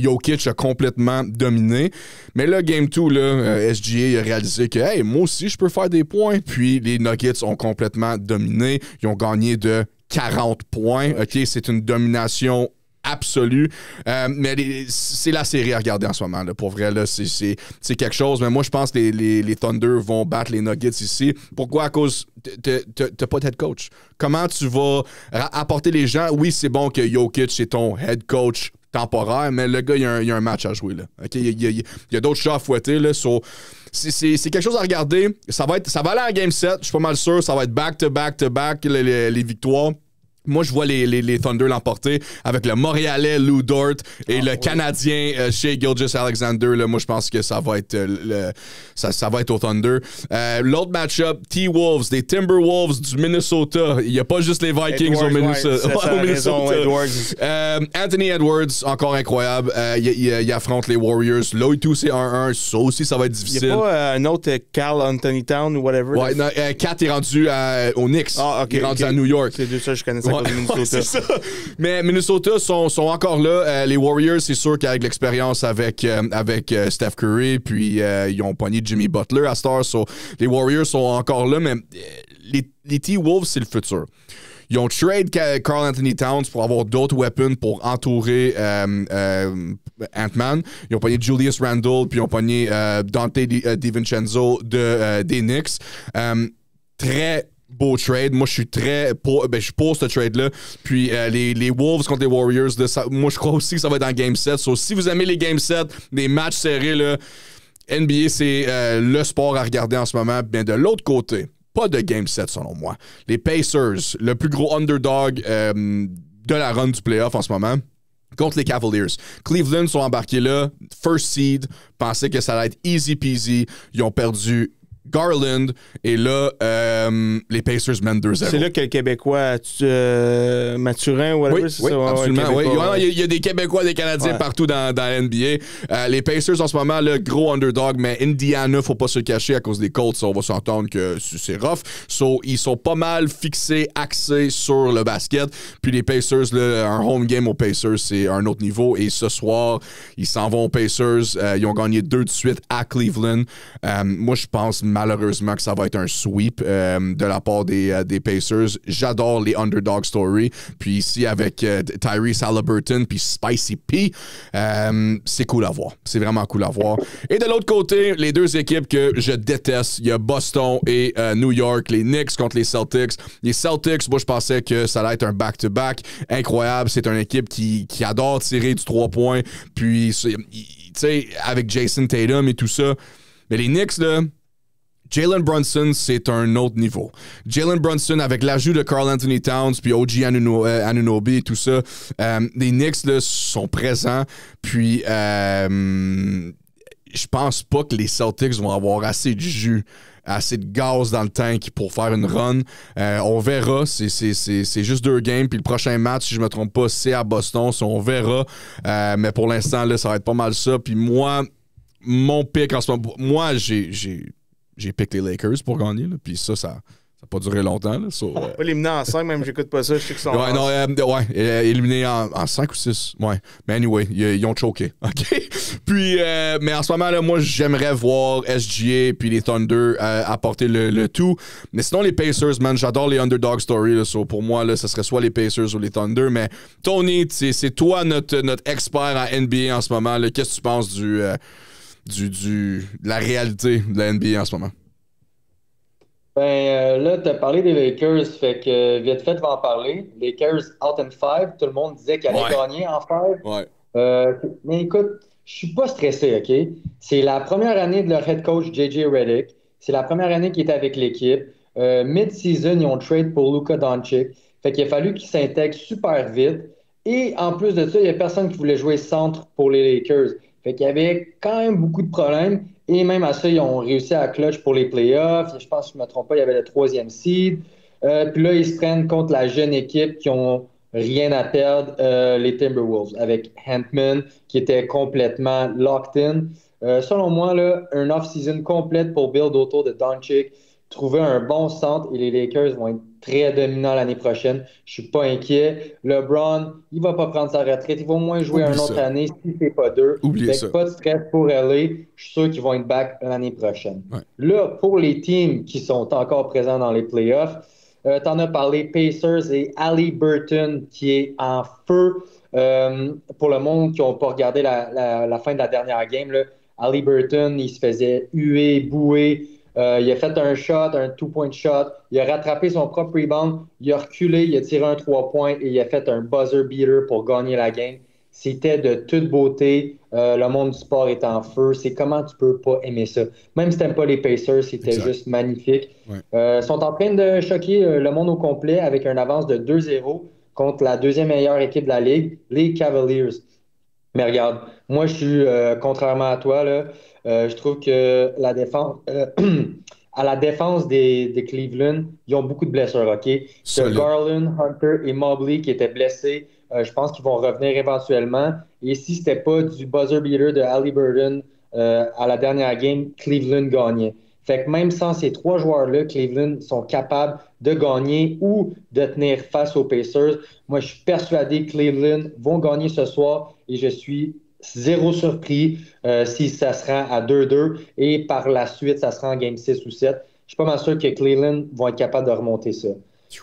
Speaker 2: Jokic a complètement dominé. Mais là, Game 2, là, SGA a réalisé que hey, moi aussi, je peux faire des points. Puis les Nuggets ont complètement dominé. Ils ont gagné de 40 points. OK? C'est une domination absolue. Mais c'est la série à regarder en ce moment. Là. Pour vrai, là, c'est quelque chose. Mais moi, je pense que les Thunder vont battre les Nuggets ici. Pourquoi? À cause t'as pas de head coach. Comment tu vas apporter les gens? Oui, c'est bon que Jokic, c'est ton head coach temporaire, mais le gars, il y a un match à jouer. Là. Okay? Il y a d'autres chats à fouetter. Là, c'est quelque chose à regarder. Ça va aller en Game 7. Je suis pas mal sûr. Ça va être back-to-back-to-back les victoires. Moi, je vois les Thunder l'emporter avec le Montréalais Lou Dort et le Canadien Shai Gilgeous-Alexander. Là, moi, je pense que ça va être ça va être au Thunder. L'autre match-up, T-Wolves, des Timberwolves du Minnesota. Il n'y a pas juste les Vikings
Speaker 3: Edwards,
Speaker 2: au Minnesota.
Speaker 3: Edwards.
Speaker 2: Anthony Edwards, encore incroyable. Il affronte les Warriors. Là, tout, c'est 1-1. Ça aussi, ça va être difficile.
Speaker 3: Il n'y a pas un autre Carl Anthony Town ou whatever?
Speaker 2: Ouais, non, Kat est rendu au Knicks.
Speaker 3: Ah, OK.
Speaker 2: Il est rendu à New York.
Speaker 3: C'est deux ça, je connaissais.
Speaker 2: Ouais, c'est ça. Mais Minnesota sont encore là. Les Warriors, c'est sûr qu'avec l'expérience avec Steph Curry, puis ils ont pogné Jimmy Butler à Star. So, les Warriors sont encore là, mais les T-Wolves, c'est le futur. Ils ont trade Karl Anthony Towns pour avoir d'autres weapons pour entourer Ant-Man. Ils ont pogné Julius Randle, puis ils ont pogné Dante DiVincenzo des Knicks. Très beau trade. Moi, je suis je suis pour ce trade-là. Puis les Wolves contre les Warriors, moi, je crois aussi que ça va être en Game 7. So, si vous aimez les Game 7, des matchs serrés, là, NBA, c'est le sport à regarder en ce moment. Bien, de l'autre côté, pas de Game 7, selon moi. Les Pacers, le plus gros underdog de la run du playoff en ce moment, contre les Cavaliers. Cleveland sont embarqués là, first seed, pensaient que ça allait être easy peasy. Ils ont perdu Garland, et là, les Pacers mènent 2-0.
Speaker 3: C'est là que le Québécois, Mathurin ou whatever,
Speaker 2: oui,
Speaker 3: c'est
Speaker 2: oui,
Speaker 3: ça?
Speaker 2: absolument.
Speaker 3: Ouais,
Speaker 2: il y a des Québécois, des Canadiens partout dans la NBA. Les Pacers, en ce moment, le gros underdog, mais Indiana, faut pas se le cacher à cause des Colts. On va s'entendre que c'est rough. So, ils sont pas mal fixés, axés sur le basket. Puis les Pacers, un home game aux Pacers, c'est un autre niveau. Et ce soir, ils s'en vont aux Pacers. Ils ont gagné 2 de suite à Cleveland. Moi, je pense malheureusement que ça va être un sweep de la part des Pacers. J'adore les underdog stories. Puis ici, avec Tyrese Haliburton puis Spicy P, c'est cool à voir. C'est vraiment cool à voir. Et de l'autre côté, les deux équipes que je déteste, il y a Boston et New York, les Knicks contre les Celtics. Les Celtics, moi, je pensais que ça allait être un back-to-back incroyable. C'est une équipe qui adore tirer du 3 points. Puis, tu sais, avec Jason Tatum et tout ça. Mais les Knicks, là, Jalen Brunson, c'est un autre niveau. Jalen Brunson, avec l'ajout de Karl Anthony Towns, puis OG Anunoby et tout ça, les Knicks là, sont présents. Puis, je pense pas que les Celtics vont avoir assez de jus, assez de gaz dans le tank pour faire une run. On verra. C'est juste 2 games. Puis le prochain match, si je me trompe pas, c'est à Boston. On verra. Mais pour l'instant, là, ça va être pas mal ça. Puis moi, mon pick en ce moment, moi, j'ai pick les Lakers pour gagner, là, puis ça n'a pas duré longtemps. Là,
Speaker 3: pas éliminé en 5, même j'écoute pas ça, je sais qu'ils sont...
Speaker 2: éliminé en 5 ou 6. Ouais. Mais anyway, ils ont choqué. OK? Puis, mais en ce moment, là, moi, j'aimerais voir SGA puis les Thunder apporter le tout. Mais sinon, les Pacers, man, j'adore les underdog stories. Là, pour moi, là, ce serait soit les Pacers ou les Thunder. Mais Tony, c'est toi notre expert en NBA en ce moment. Qu'est-ce que tu penses de la réalité de la NBA en ce moment?
Speaker 4: Là, tu as parlé des Lakers, fait que vite fait, tu vas en parler. Lakers out in 5, tout le monde disait qu'ils allaient gagner en 5.
Speaker 2: Ouais.
Speaker 4: Mais écoute, je suis pas stressé, OK? C'est la première année de leur head coach, J.J. Redick. C'est la première année qu'il était avec l'équipe. Mid-season, ils ont trade pour Luka Doncic. Fait qu'il a fallu qu'ils s'intègrent super vite. Et en plus de ça, il n'y a personne qui voulait jouer centre pour les Lakers. Fait qu'il y avait quand même beaucoup de problèmes. Et même à ça, ils ont réussi à clutch pour les playoffs. Je pense, si je ne me trompe pas, il y avait le 3e seed. Puis là, ils se prennent contre la jeune équipe qui ont rien à perdre, les Timberwolves, avec Hampman qui était complètement locked in. Selon moi, là, un off-season complète pour build autour de Doncic, trouver un bon centre et les Lakers vont être très dominants l'année prochaine. Je suis pas inquiet. LeBron, il va pas prendre sa retraite. Il va au moins jouer une autre année si c'est pas 2.
Speaker 2: Oubliez ça.
Speaker 4: Pas de stress pour LA. Je suis sûr qu'ils vont être back l'année prochaine. Ouais. Là, pour les teams qui sont encore présents dans les playoffs, t'en as parlé, Pacers et Haliburton qui est en feu. Pour le monde qui n'a pas regardé la fin de la dernière game, là, Haliburton, il se faisait huer, bouer. Il a fait un shot, un 2-point shot. Il a rattrapé son propre rebound. Il a reculé, il a tiré un 3 points et il a fait un buzzer beater pour gagner la game. C'était de toute beauté. Le monde du sport est en feu. C'est comment tu peux pas aimer ça. Même si tu n'aimes pas les Pacers, c'était juste magnifique. Ouais. Ils sont en train de choquer le monde au complet avec une avance de 2-0 contre la 2e meilleure équipe de la Ligue, les Cavaliers. Mais regarde, moi, je suis, contrairement à toi, là, je trouve que la défense, à la défense des Cleveland, ils ont beaucoup de blessures, OK? Garland, Hunter et Mobley qui étaient blessés. Je pense qu'ils vont revenir éventuellement. Et si c'était pas du buzzer beater de Haliburton à la dernière game, Cleveland gagnait. Fait que même sans ces 3 joueurs-là, Cleveland sont capables de gagner ou de tenir face aux Pacers. Moi, je suis persuadé que Cleveland vont gagner ce soir et je suis zéro surpris si ça sera à 2-2 et par la suite, ça sera en game 6 ou 7. Je suis pas mal sûr que Cleveland vont être capables de remonter ça.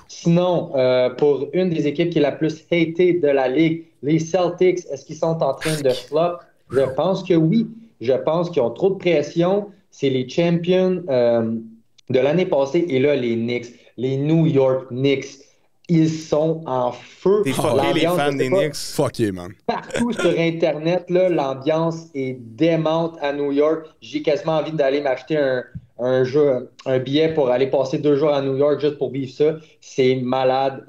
Speaker 4: Sinon, pour une des équipes qui est la plus hatée de la Ligue, les Celtics, est-ce qu'ils sont en train de flop? Je pense que oui. Je pense qu'ils ont trop de pression. C'est les champions de l'année passée. Et là, les Knicks, les New York Knicks, ils sont en feu.
Speaker 3: T'es fucké, les fans des Knicks.
Speaker 2: Fucké, man.
Speaker 4: Partout sur Internet, là, l'ambiance est démente à New York. J'ai quasiment envie d'aller m'acheter un billet pour aller passer 2 jours à New York juste pour vivre ça. C'est malade.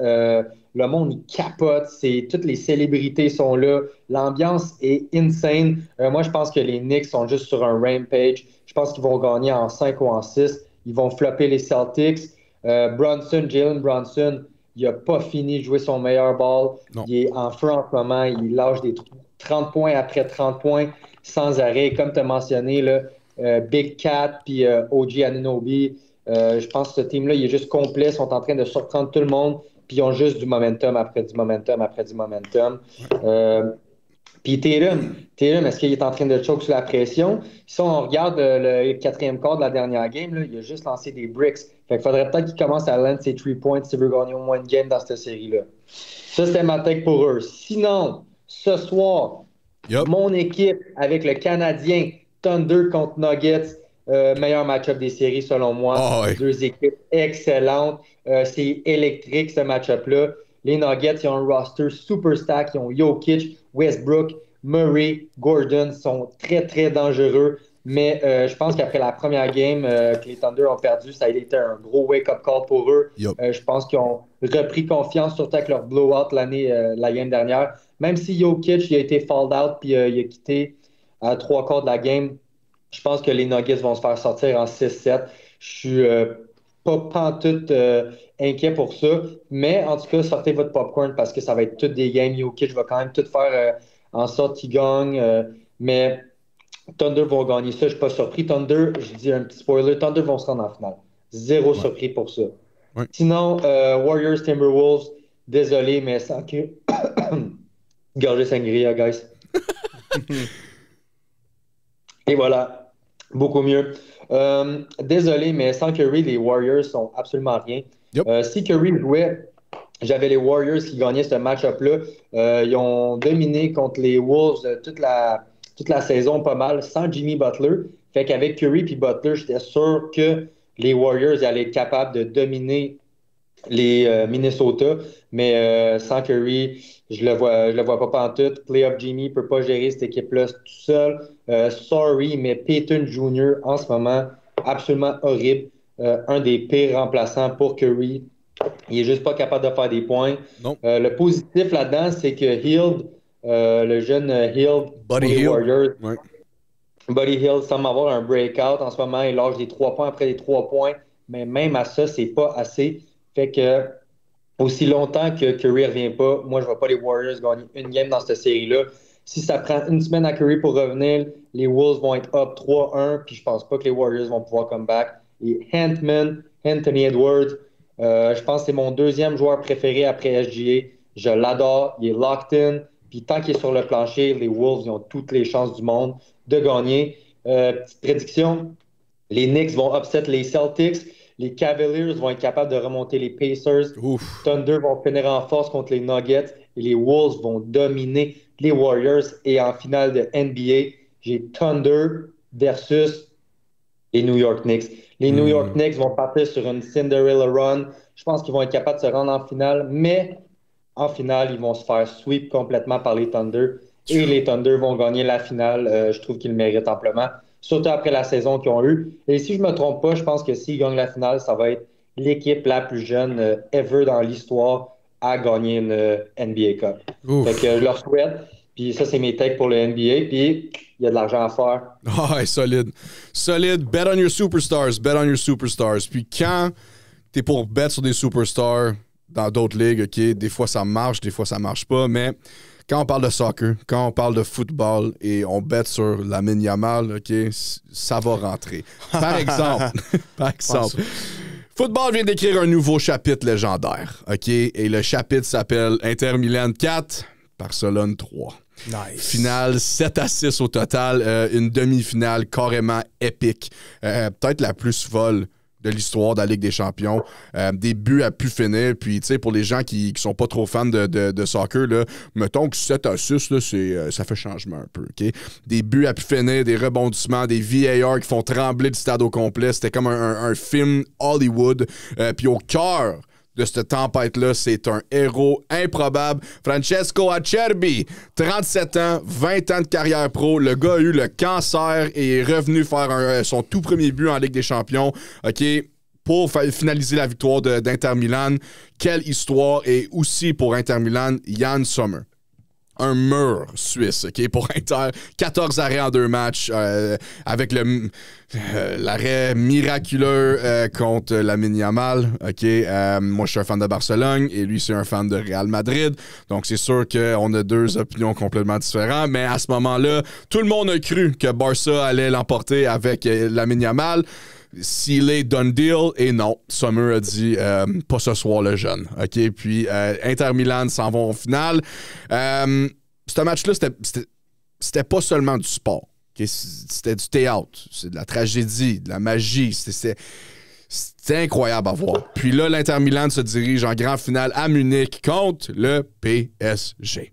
Speaker 4: Le monde, il capote. Toutes les célébrités sont là. L'ambiance est insane. Moi, je pense que les Knicks sont juste sur un rampage. Je pense qu'ils vont gagner en 5 ou en 6. Ils vont flopper les Celtics. Jalen Brunson, il n'a pas fini de jouer son meilleur ball.
Speaker 2: Non.
Speaker 4: Il est en feu en ce moment. Il lâche des 30 points après 30 points sans arrêt. Comme tu as mentionné, là, Big Cat puis OG Anunoby, je pense que ce team-là, il est juste complet. Ils sont en train de surprendre tout le monde. Puis ils ont juste du momentum après du momentum après du momentum. Puis Tatum, est-ce qu'il est en train de choke sous la pression? Si on regarde le 4e quart de la dernière game, là, il a juste lancé des bricks. Fait qu'il faudrait peut-être qu'il commence à land ses 3 points s'il veut gagner au moins une game dans cette série-là. Ça, c'était ma take pour eux. Sinon, ce soir, mon équipe avec le Canadien, Thunder contre Nuggets, meilleur match-up des séries selon moi.
Speaker 2: Oh, ouais.
Speaker 4: 2 équipes excellentes. C'est électrique ce match-up-là. Les Nuggets, ils ont un roster super stack. Ils ont Jokic, Westbrook, Murray, Gordon. Sont très, très dangereux. Mais je pense qu'après la première game que les Thunder ont perdu, ça a été un gros wake-up call pour eux. Je pense qu'ils ont repris confiance, surtout avec leur blowout la game dernière. Même si Jokic il a été fouled out puis il a quitté à 3 quarts de la game, je pense que les Nuggets vont se faire sortir en 6-7. Je suis pas pantoute inquiet pour ça. Mais en tout cas, sortez votre popcorn parce que ça va être toutes des games. Jokic va quand même tout faire en sorte qu'il gagne. Mais Thunder vont gagner ça. Je ne suis pas surpris. Thunder, je dis un petit spoiler, Thunder vont se rendre en finale. Zéro surpris pour ça.
Speaker 2: Ouais.
Speaker 4: Sinon, Warriors, Timberwolves, désolé, mais sans que... Gorgé Sangria, guys. Et voilà. Beaucoup mieux. Désolé, mais sans Curry, les Warriors sont absolument rien. Si Curry jouait, j'avais les Warriors qui gagnaient ce match-up-là. Ils ont dominé contre les Wolves toute la saison pas mal, sans Jimmy Butler. Fait qu'avec Curry et Butler, j'étais sûr que les Warriors allaient être capables de dominer les Minnesota. Mais sans Curry, je le vois pas pantoute. Playoff Jimmy ne peut pas gérer cette équipe-là tout seul. Sorry, mais Peyton Jr. en ce moment, absolument horrible. Un des pires remplaçants pour Curry. Il est juste pas capable de faire des points. Le positif là-dedans, c'est que Hield, le jeune Hield,
Speaker 2: Buddy Hield,
Speaker 4: Warriors,
Speaker 2: ouais.
Speaker 4: Buddy Hield semble avoir un breakout en ce moment. Il lâche des 3 points après des 3 points. Mais même à ça, c'est pas assez. Fait que aussi longtemps que Curry ne revient pas, moi, je ne vois pas les Warriors gagner une game dans cette série-là. Si ça prend une semaine à Curry pour revenir, les Wolves vont être up 3-1, puis je pense pas que les Warriors vont pouvoir come back. Et Anthony Edwards, je pense que c'est mon 2e joueur préféré après SGA. Je l'adore, il est locked in, puis tant qu'il est sur le plancher, les Wolves ils ont toutes les chances du monde de gagner. Petite prédiction, les Knicks vont upset les Celtics. Les Cavaliers vont être capables de remonter les Pacers.
Speaker 2: Ouf.
Speaker 4: Thunder vont finir en force contre les Nuggets. Et les Wolves vont dominer les Warriors. Et en finale de NBA, j'ai Thunder versus les New York Knicks. Les New York Knicks vont partir sur une Cinderella run. Je pense qu'ils vont être capables de se rendre en finale. Mais en finale, ils vont se faire sweep complètement par les Thunder. Et les Thunder vont gagner la finale. Je trouve qu'ils le méritent amplement. Surtout après la saison qu'ils ont eue. Et si je ne me trompe pas, je pense que s'ils gagnent la finale, ça va être l'équipe la plus jeune ever dans l'histoire à gagner une NBA Cup.
Speaker 2: Ouf.
Speaker 4: Fait que je leur souhaite. Puis ça, c'est mes takes pour le NBA. Puis il y a de l'argent à faire.
Speaker 2: Ah, ouais, solide. Solide. Bet on your superstars. Bet on your superstars. Puis quand t'es pour bet sur des superstars dans d'autres ligues, OK, des fois ça marche, des fois ça marche pas, mais quand on parle de soccer, quand on parle de football et on bet sur Lamine Yamal, OK, ça va rentrer. Par exemple, football vient d'écrire un nouveau chapitre légendaire, OK, et le chapitre s'appelle Inter Milan 4, Barcelone 3.
Speaker 3: Nice.
Speaker 2: Finale 7-6 au total, une demi-finale carrément épique. Peut-être la plus folle de l'histoire de la Ligue des champions. Des buts à pu finir. Puis, tu sais, pour les gens qui sont pas trop fans de soccer, là, mettons que 7-6, là, ça fait changement un peu. Okay? Des buts à pu finir, des rebondissements, des VAR qui font trembler le stade au complet. C'était comme un film Hollywood. Puis au cœur de cette tempête-là, c'est un héros improbable. Francesco Acerbi, 37 ans, 20 ans de carrière pro. Le gars a eu le cancer et est revenu faire son tout premier but en Ligue des champions. OK, pour finaliser la victoire d'Inter Milan. Quelle histoire! Et aussi pour Inter Milan, Jan Sommer. Un mur suisse, OK, pour Inter. 14 arrêts en 2 matchs avec l'arrêt miraculeux contre Lamine Yamal. OK, moi, je suis un fan de Barcelone et lui, c'est un fan de Real Madrid. Donc, c'est sûr qu'on a 2 opinions complètement différentes. Mais à ce moment-là, tout le monde a cru que Barça allait l'emporter avec Lamine Yamal. S'il est done deal, et non, Sommer a dit pas ce soir le jeune. OK, puis Inter Milan s'en vont en finale. Ce match-là, c'était pas seulement du sport. Okay? C'était du théâtre, c'est de la tragédie, de la magie. C'était incroyable à voir. Puis là, l'Inter Milan se dirige en grande finale à Munich contre le PSG.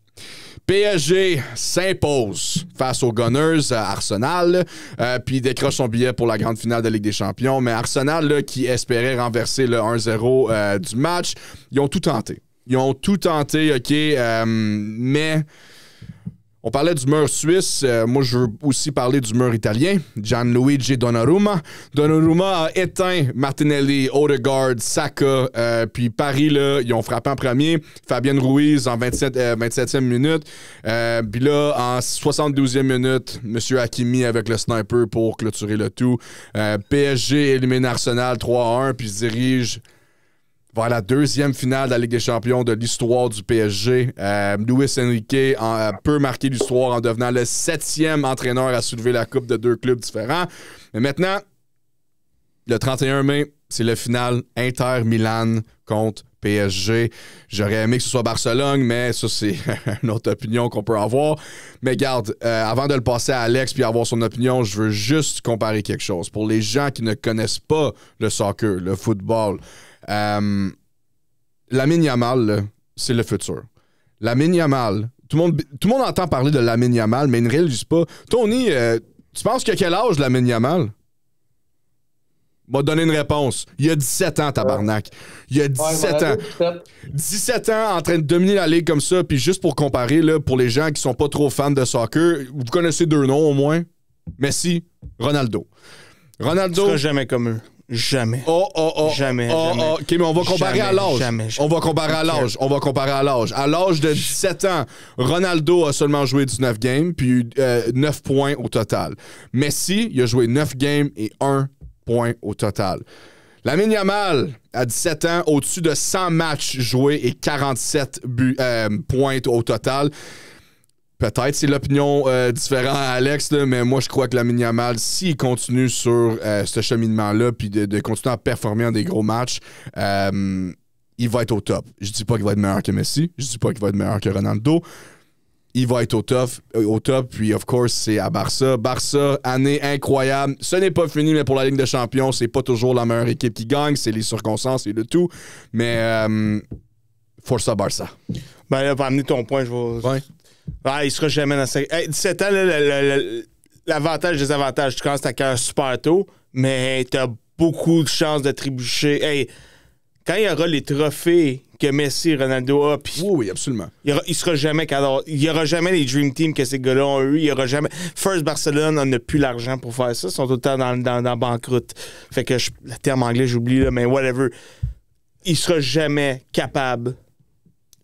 Speaker 2: PSG s'impose face aux Gunners à Arsenal, puis décroche son billet pour la grande finale de Ligue des champions. Mais Arsenal, là, qui espérait renverser le 1-0 du match, ils ont tout tenté. OK, mais... On parlait du mur suisse. Moi, je veux aussi parler du mur italien. Gianluigi Donnarumma. Donnarumma a éteint Martinelli, Odegaard, Saka. Puis Paris, là, ils ont frappé en premier. Fabian Ruiz en 27e minute. Puis là, en 72e minute, M. Hakimi avec le sniper pour clôturer le tout. PSG élimine Arsenal 3-1 puis se dirige vers la 2e finale de la Ligue des champions de l'histoire du PSG. Luis Enrique peut marquer l'histoire en devenant le 7e entraîneur à soulever la coupe de 2 clubs différents. Mais maintenant, le 31 mai, c'est le final Inter-Milan contre PSG. J'aurais aimé que ce soit Barcelone, mais ça, c'est une autre opinion qu'on peut avoir. Mais garde, avant de le passer à Alex puis avoir son opinion, je veux juste comparer quelque chose. Pour les gens qui ne connaissent pas le soccer, le football, Lamine Yamal, là, c'est le futur. Lamine Yamal, tout le monde entend parler de Lamine Yamal, mais il ne réalise pas. Tony, tu penses qu'il a quel âge, Lamine Yamal? Va donner une réponse. Il a 17 ans, tabarnak. Il a 17 ans. 17 ans en train de dominer la ligue comme ça. Puis juste pour comparer, là, pour les gens qui sont pas trop fans de soccer, vous connaissez 2 noms au moins. Messi, Ronaldo. Ronaldo.
Speaker 3: Tu seras jamais comme eux. Jamais. Jamais.
Speaker 2: OK, mais on va comparer à l'âge. On va comparer à l'âge. À l'âge de 17 ans, Ronaldo a seulement joué 19 games, puis 9 points au total. Messi, il a joué 9 games et 1 point au total. Lamine Yamal, à 17 ans, au-dessus de 100 matchs joués et 47 points au total. Peut-être c'est l'opinion différente à Alex, là, mais moi, je crois que Lamine Yamal, s'il continue sur ce cheminement-là puis de continuer à performer dans des gros matchs, il va être au top. Je dis pas qu'il va être meilleur que Messi. Je dis pas qu'il va être meilleur que Ronaldo. Il va être au top. Puis, of course, c'est à Barça. Barça, année incroyable. Ce n'est pas fini, mais pour la Ligue des champions, c'est pas toujours la meilleure équipe qui gagne. C'est les circonstances et le tout. Mais, Forza Barça.
Speaker 3: Ben là, pour amener ton point, je vais...
Speaker 2: Ouais.
Speaker 3: Ah, il sera jamais dans sa... Hey, 17 ans, l'avantage, désavantage, tu commences ta carrière super tôt, mais t'as beaucoup de chances de trébucher. Hey, quand il y aura les trophées que Messi et Ronaldo a, pis
Speaker 2: oui, absolument.
Speaker 3: Il sera jamais cadre. Il y aura jamais les Dream Team que ces gars-là ont eu. Il y aura jamais... First Barcelone, on n'a plus l'argent pour faire ça. Ils sont tout le temps dans banqueroute. Fait que le terme anglais, j'oublie, là, mais whatever. Il sera jamais capable...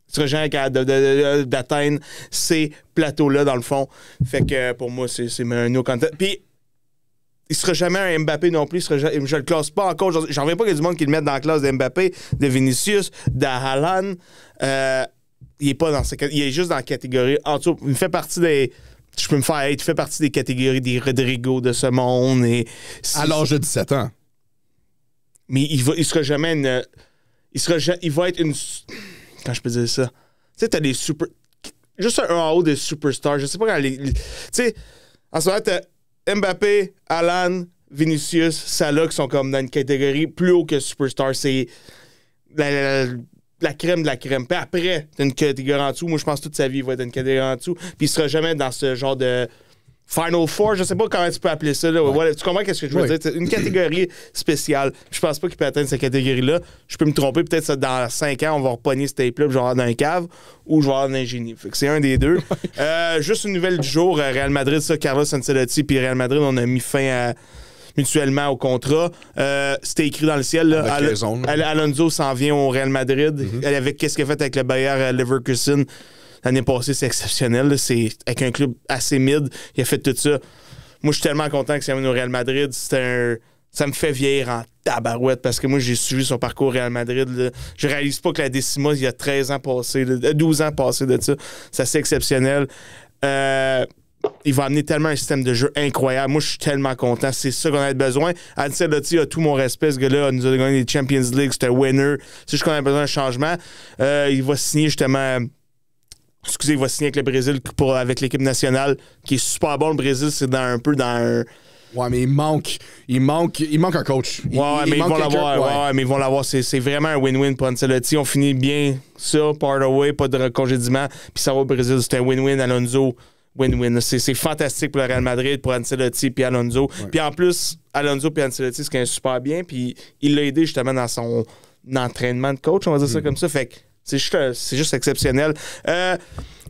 Speaker 3: Tu seras jamais capable d'atteindre ces plateaux-là, dans le fond. Fait que pour moi, c'est un no contest. Puis, il sera jamais un Mbappé non plus. Je le classe pas encore. J'en reviens pas qu'il y a du monde qui le mette dans la classe de Mbappé, de Vinicius, de Haaland. Il est pas dans il est juste dans la catégorie. En dessous, il fait partie des... Je peux me faire hate. Il fait partie des catégories des Rodrigo de ce monde. Et
Speaker 2: à l'âge de 17 ans.
Speaker 3: Mais il sera jamais une... Il va être une... Quand je peux dire ça. Tu sais, t'as des super... Juste un en haut des superstars. Je sais pas quand tu sais, en ce moment, t'as Mbappé, Haaland, Vinicius, Salah qui sont comme dans une catégorie plus haut que superstar. C'est la crème de la crème. Puis après, t'as une catégorie en dessous. Moi, je pense que toute sa vie, il va être une catégorie en dessous. Puis il sera jamais dans ce genre de Final Four. Je sais pas comment tu peux appeler ça. Là. Ouais. Tu comprends ce que je veux dire? C'est une catégorie spéciale. Je pense pas qu'il peut atteindre cette catégorie-là. Je peux me tromper. Peut-être que dans 5 ans, on va repogner ce tape-là, je vais avoir dans un cave ou je vais avoir dans un génie. Fait que c'est un des deux. Juste une nouvelle du jour. Real Madrid, ça, Carlos Ancelotti puis Real Madrid, on a mis fin mutuellement au contrat. C'était écrit dans le ciel. Là, Alonso s'en vient au Real Madrid. Avec qu'est-ce qu'il a fait avec le Bayer Leverkusen l'année passée, c'est exceptionnel. Là. C'est avec un club assez mid. Il a fait tout ça. Moi, je suis tellement content que ça vienne au Real Madrid. Ça me fait vieillir en tabarouette parce que moi, j'ai suivi son parcours au Real Madrid. Là. Je réalise pas que la Décima, il y a 13 ans passé, 12 ans passé de ça. C'est assez exceptionnel. Il va amener tellement un système de jeu incroyable. Moi, je suis tellement content. C'est ça qu'on a besoin. Ancelotti a tout mon respect. Ce gars-là nous a gagné les Champions League. C'est un winner. C'est juste qu'on a besoin d'un changement. Il va signer justement... il va signer avec le Brésil avec l'équipe nationale, qui est super bon. Le Brésil, c'est un peu dans un...
Speaker 2: Ouais, mais il manque un coach.
Speaker 3: Mais ils vont l'avoir. Mais ils vont l'avoir. C'est vraiment un win-win pour Ancelotti. On finit bien ça, part away, pas de congédiement. Puis ça va au Brésil. C'est un win-win. Alonso, win-win. C'est fantastique pour le Real Madrid, pour Ancelotti puis Alonso. Ouais. Puis en plus, Alonso puis Ancelotti, c'est quand même super bien. Puis il l'a aidé justement dans son entraînement de coach, on va dire ça comme ça. Fait que c'est juste exceptionnel.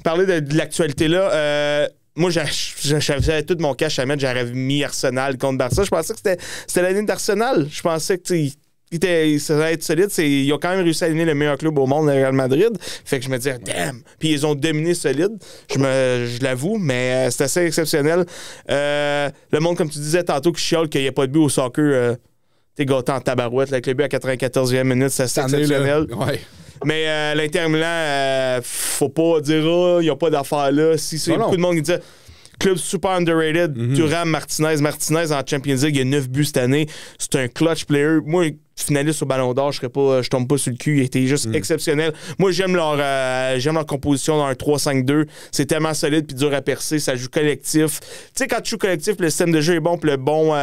Speaker 3: Parler de l'actualité là, moi, j'avais tout mon cash à mettre. J'aurais mis Arsenal contre Barça. Je pensais que c'était l'année d'Arsenal. Je pensais que ça allait être solide. Ils ont quand même réussi à aligner le meilleur club au monde, le Real Madrid. Fait que je me disais, damn! Puis ils ont dominé solide. Je l'avoue, mais c'est assez exceptionnel. Le monde, comme tu disais tantôt, qui chiale qu'il n'y a pas de but au soccer, t'es gâté en tabarouette. Là, avec le but à 94e minute, c'est assez exceptionnel.
Speaker 2: Ouais.
Speaker 3: Mais l'Inter Milan, faut pas dire il n'y a pas d'affaires là. Beaucoup de monde qui dit club super underrated, Thuram, Martinez en Champions League, il y a 9 buts cette année. C'est un clutch player. Moi, finaliste au Ballon d'Or, je tombe pas sur le cul. Il était juste exceptionnel. Moi, j'aime leur composition dans un 3-5-2. C'est tellement solide puis dur à percer. Ça joue collectif. Tu sais, quand tu joues collectif, le système de jeu est bon puis le bon...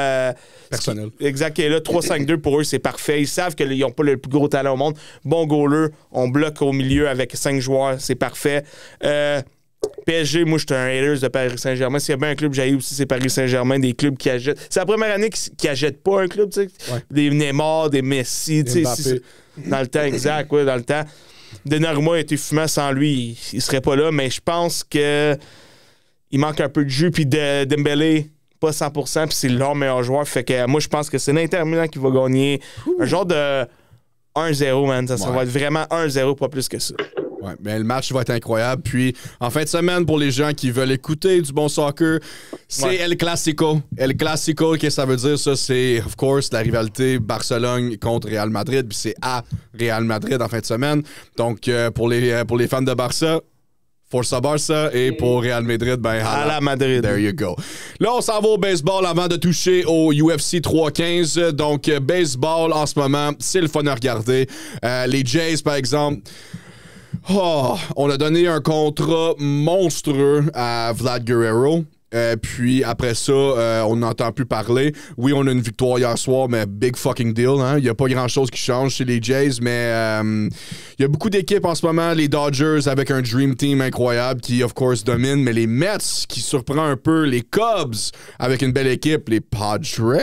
Speaker 2: personnel.
Speaker 3: Exact. Et là, 3-5-2 pour eux, c'est parfait. Ils savent qu'ils n'ont pas le plus gros talent au monde. Bon goaler. On bloque au milieu avec 5 joueurs. C'est parfait. PSG, moi, je suis un hater de Paris Saint-Germain. S'il y a bien un club que j'ai aussi, c'est Paris Saint-Germain, des clubs qui achètent. C'est la première année qui achètent pas un club, tu sais. Ouais. Des Neymar, des Messi, tu sais. Dans le temps, exact, ouais, dans le temps. Donnarumma a été fumant sans lui, il serait pas là, mais je pense que il manque un peu de jus, puis Dembélé, pas 100%, puis c'est leur meilleur joueur. Fait que moi, je pense que c'est l'Inter Milan qui va gagner un genre de 1-0, man. Ça va être vraiment 1-0, pas plus que ça.
Speaker 2: Ouais, mais le match va être incroyable. Puis, en fin de semaine, pour les gens qui veulent écouter du bon soccer, c'est El Clasico. El Clasico, qu'est-ce que ça veut dire? Ça, c'est, of course, la rivalité Barcelone contre Real Madrid. Puis c'est à Real Madrid en fin de semaine. Donc, pour les fans de Barça, Forza Barça, et pour Real Madrid,
Speaker 3: à la Madrid.
Speaker 2: There you go. Là, on s'en va au baseball avant de toucher au UFC 315. Donc, baseball, en ce moment, c'est le fun à regarder. Les Jays, par exemple... on a donné un contrat monstrueux à Vlad Guerrero. Puis après ça, on n'entend plus parler. Oui, on a une victoire hier soir, mais big fucking deal. Hein? Il n'y a pas grand-chose qui change chez les Jays, mais il y a beaucoup d'équipes en ce moment. Les Dodgers avec un Dream Team incroyable qui, of course, domine. Mais les Mets qui surprend un peu. Les Cubs avec une belle équipe. Les Padres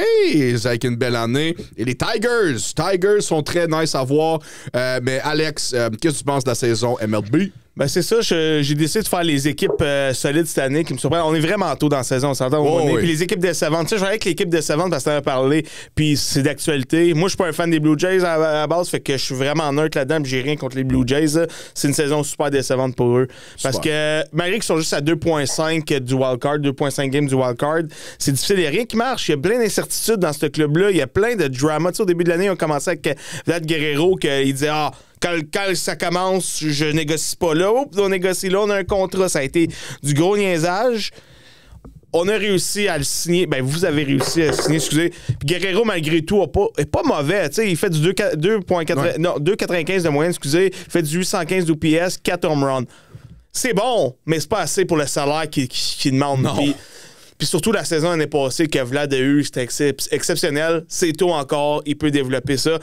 Speaker 2: avec une belle année. Et les Tigers. Tigers sont très nice à voir. Mais Alex, qu'est-ce que tu penses de la saison MLB?
Speaker 3: Ben c'est ça, j'ai décidé de faire les équipes solides cette année qui me surprennent. On est vraiment tôt dans la saison, on s'entend au moment. Puis les équipes décevantes, tu sais, je vais avec l'équipe décevante parce que t'en as parlé, puis c'est d'actualité. Moi, je suis pas un fan des Blue Jays à la base, fait que je suis vraiment neutre là-dedans, puis j'ai rien contre les Blue Jays. Là. C'est une saison super décevante pour eux. Parce que malgré qu'ils sont juste à 2.5 du wildcard, 2.5 games du wildcard, c'est difficile, il n'y a rien qui marche. Il y a plein d'incertitudes dans ce club-là, il y a plein de drama. Tu sais, au début de l'année, on commençait avec Vlad Guerrero, qu'il disait quand ça commence, je négocie pas là. On négocie là, on a un contrat. Ça a été du gros niaisage. On a réussi à le signer. Ben, vous avez réussi à le signer, excusez. Puis Guerrero, malgré tout, est pas mauvais. T'sais, il fait du 2,95 de moyenne, excusez. Il fait du 815 d'OPS, 4 home runs. C'est bon, mais c'est pas assez pour le salaire qu'il demande. Puis, Puis surtout la saison l'année passée que Vlad a eu, c'était exceptionnel. C'est tôt encore, il peut développer ça.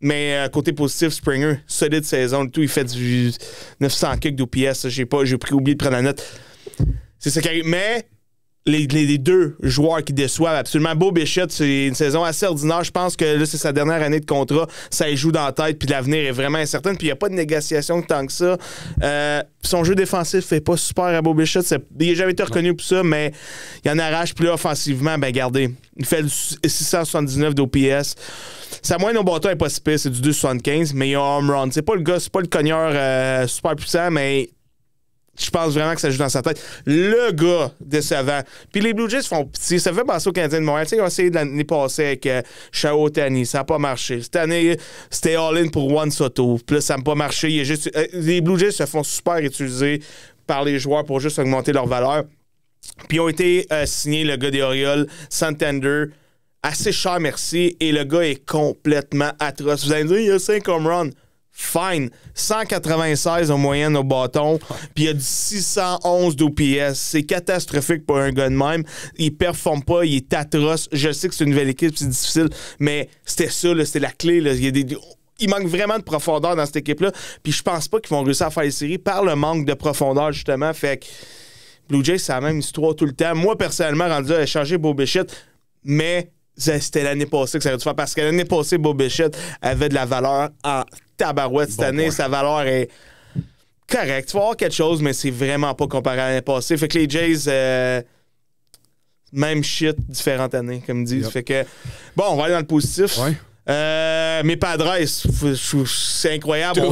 Speaker 3: Mais côté positif, Springer, solide saison. Tout, il fait du 900 kicks d'OPS. J'ai oublié de prendre la note. C'est ça qui arrive. Mais les deux joueurs qui déçoivent absolument. Beau Bichette, c'est une saison assez ordinaire. Je pense que là, c'est sa dernière année de contrat. Ça y joue dans la tête, puis l'avenir est vraiment incertain. Puis il n'y a pas de négociation tant que ça. Son jeu défensif fait pas super à Beau Bichette. Il n'a jamais été reconnu pour ça, mais il en arrache. Puis là, offensivement, ben regardez, il fait du 679 d'OPS. Sa moyenne au bâton n'est pas si pire, c'est du 2,75, mais il a un home run. C'est pas le gars, c'est pas le cogneur super puissant, mais je pense vraiment que ça joue dans sa tête. Le gars décevant. Puis les Blue Jays font pitié. Ça fait penser aux Canadiens de Montréal. Tu sais, ils ont essayé l'année passée avec Shohei Ohtani. Ça n'a pas marché. Cette année, c'était all-in pour Juan Soto. Puis là, ça n'a pas marché. Les Blue Jays se font super utiliser par les joueurs pour juste augmenter leur valeur. Puis ils ont été signés, le gars des Orioles, Santander, assez cher, merci. Et le gars est complètement atroce. Vous allez me dire, il y a 5 home runs. Fine. 196 en moyenne au bâton. Puis il y a du 611 d'OPS. C'est catastrophique pour un gars de même. Il performe pas, il est atroce. Je sais que c'est une nouvelle équipe, c'est difficile, mais c'était ça, là, c'était la clé. Là. Il manque vraiment de profondeur dans cette équipe-là. Puis je pense pas qu'ils vont réussir à faire les séries par le manque de profondeur, justement. Fait que Blue Jays, c'est la même histoire tout le temps. Moi, personnellement, rendu à échanger Beau Bichette, mais c'était l'année passée que ça aurait dû faire. Parce que l'année passée, Beau Bichette avait de la valeur en tabarouette. Cette année, sa valeur est correcte. Tu vas avoir quelque chose, mais c'est vraiment pas comparé à l'année passée. Fait que les Jays, même shit, différentes années, comme ils disent. Yep. Fait que, bon, on va aller dans le positif. Ouais. Mes Padres, c'est incroyable.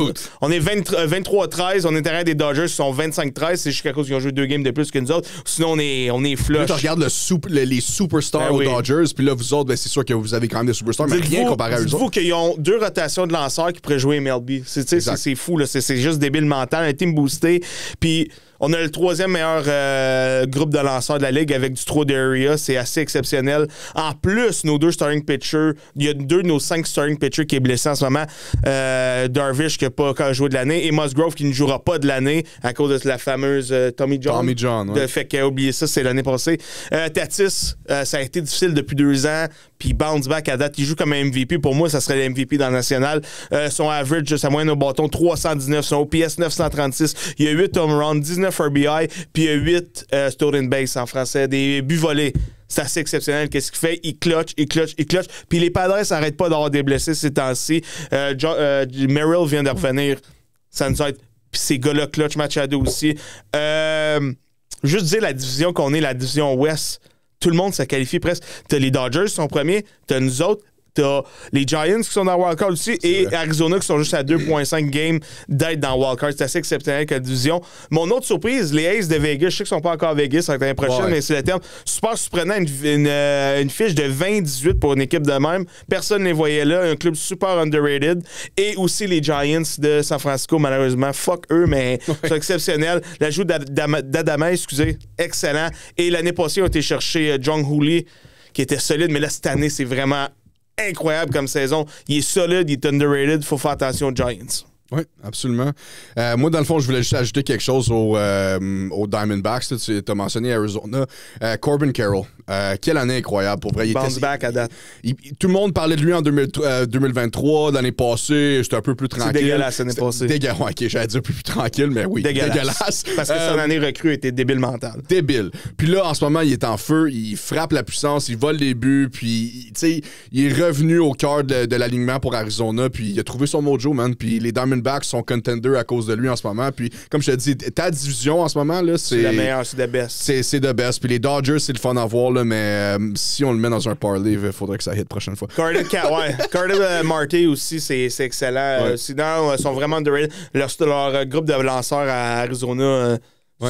Speaker 3: On est 23-13. On est derrière des Dodgers qui sont 25-13. C'est juste qu'à cause qu'ils ont joué 2 games de plus que nous autres. Sinon, on est flush.
Speaker 2: Là, tu regardes les superstars aux Dodgers, puis là, vous autres, c'est sûr que vous avez quand même des superstars, mais rien comparé à eux autres.
Speaker 3: Dites-vous qu'ils ont 2 rotations de lanceurs qui pourraient jouer MLB. C'est fou, là. C'est juste débile mental. Un team boosté. Puis on a le 3e meilleur groupe de lanceurs de la Ligue avec du Tro d'Area. C'est assez exceptionnel. En plus, nos 2 starting pitchers, il y a 2 de nos 5 starting pitchers qui est blessé en ce moment. Darvish qui n'a pas encore joué de l'année et Musgrove qui ne jouera pas de l'année à cause de la fameuse Tommy John.
Speaker 2: Tommy John, ouais.
Speaker 3: Fait qu'il a oublié ça, c'est l'année passée. Tatis, ça a été difficile depuis 2 ans. Puis bounce back à date. Il joue comme un MVP. Pour moi, ça serait le MVP dans le national. Son average, sa moyenne au bâton, 319. Son OPS, 936. Il y a 8 home runs, 19 RBI, puis il y a 8 stolen base en français. Des buts volés. C'est assez exceptionnel. Qu'est-ce qu'il fait? Il clutch. Puis les Padres n'arrêtent pas d'avoir des blessés ces temps-ci. Merrill vient de revenir. Ça nous aide. Puis ces gars-là clutch, Machado aussi. Juste dire la division qu'on est, la division Ouest. Tout le monde se qualifie presque. T'as les Dodgers qui sont premiers, t'as nous autres, t'as les Giants qui sont dans Wildcard aussi et Arizona qui sont juste à 2,5 games d'être dans Wildcard. C'est assez exceptionnel que la division. Mon autre surprise, les Aces de Vegas, je sais qu'ils sont pas encore à Vegas l'année prochaine, mais c'est le terme. Super surprenant, une fiche de 20-18 pour une équipe de même. Personne ne les voyait là. Un club super underrated. Et aussi les Giants de San Francisco, malheureusement. Fuck eux, mais c'est exceptionnel. L'ajout d'Adama, excellent. Et l'année passée, ils ont été chercher Jung Hoo Lee, qui était solide, mais là, cette année, c'est vraiment incroyable comme saison. Il est solide, il est underrated. Il faut faire attention aux Giants.
Speaker 2: Oui, absolument. Moi, dans le fond, je voulais juste ajouter quelque chose aux Diamondbacks. Tu as mentionné Arizona. Corbin Carroll. Quelle année incroyable, pour vrai.
Speaker 3: Bounce back à date.
Speaker 2: Tout le monde parlait de lui en 2023. L'année passée, c'était un peu plus tranquille.
Speaker 3: C'est dégueulasse l'année passée.
Speaker 2: Dégueulasse. OK, j'allais dire plus tranquille, mais oui. Dégueulasse.
Speaker 3: Parce que son année recrue était débile mental.
Speaker 2: Débile. Puis là, en ce moment, il est en feu. Il frappe la puissance. Il vole les buts. Puis, tu sais, il est revenu au cœur de l'alignement pour Arizona. Puis, il a trouvé son mojo, man. Puis, les Diamondbacks sont contenders à cause de lui en ce moment. Puis, comme je te dis, ta division en ce moment, là, c'est
Speaker 3: la meilleure, c'est the best.
Speaker 2: C'est the best. Puis, les Dodgers, c'est le fun à voir, là, mais si on le met dans un parlay, il faudrait que ça hit la prochaine fois.
Speaker 3: Carter Marte aussi, c'est excellent.
Speaker 2: Ouais.
Speaker 3: Sinon, ils sont vraiment underrated. Leur groupe de lanceurs à Arizona,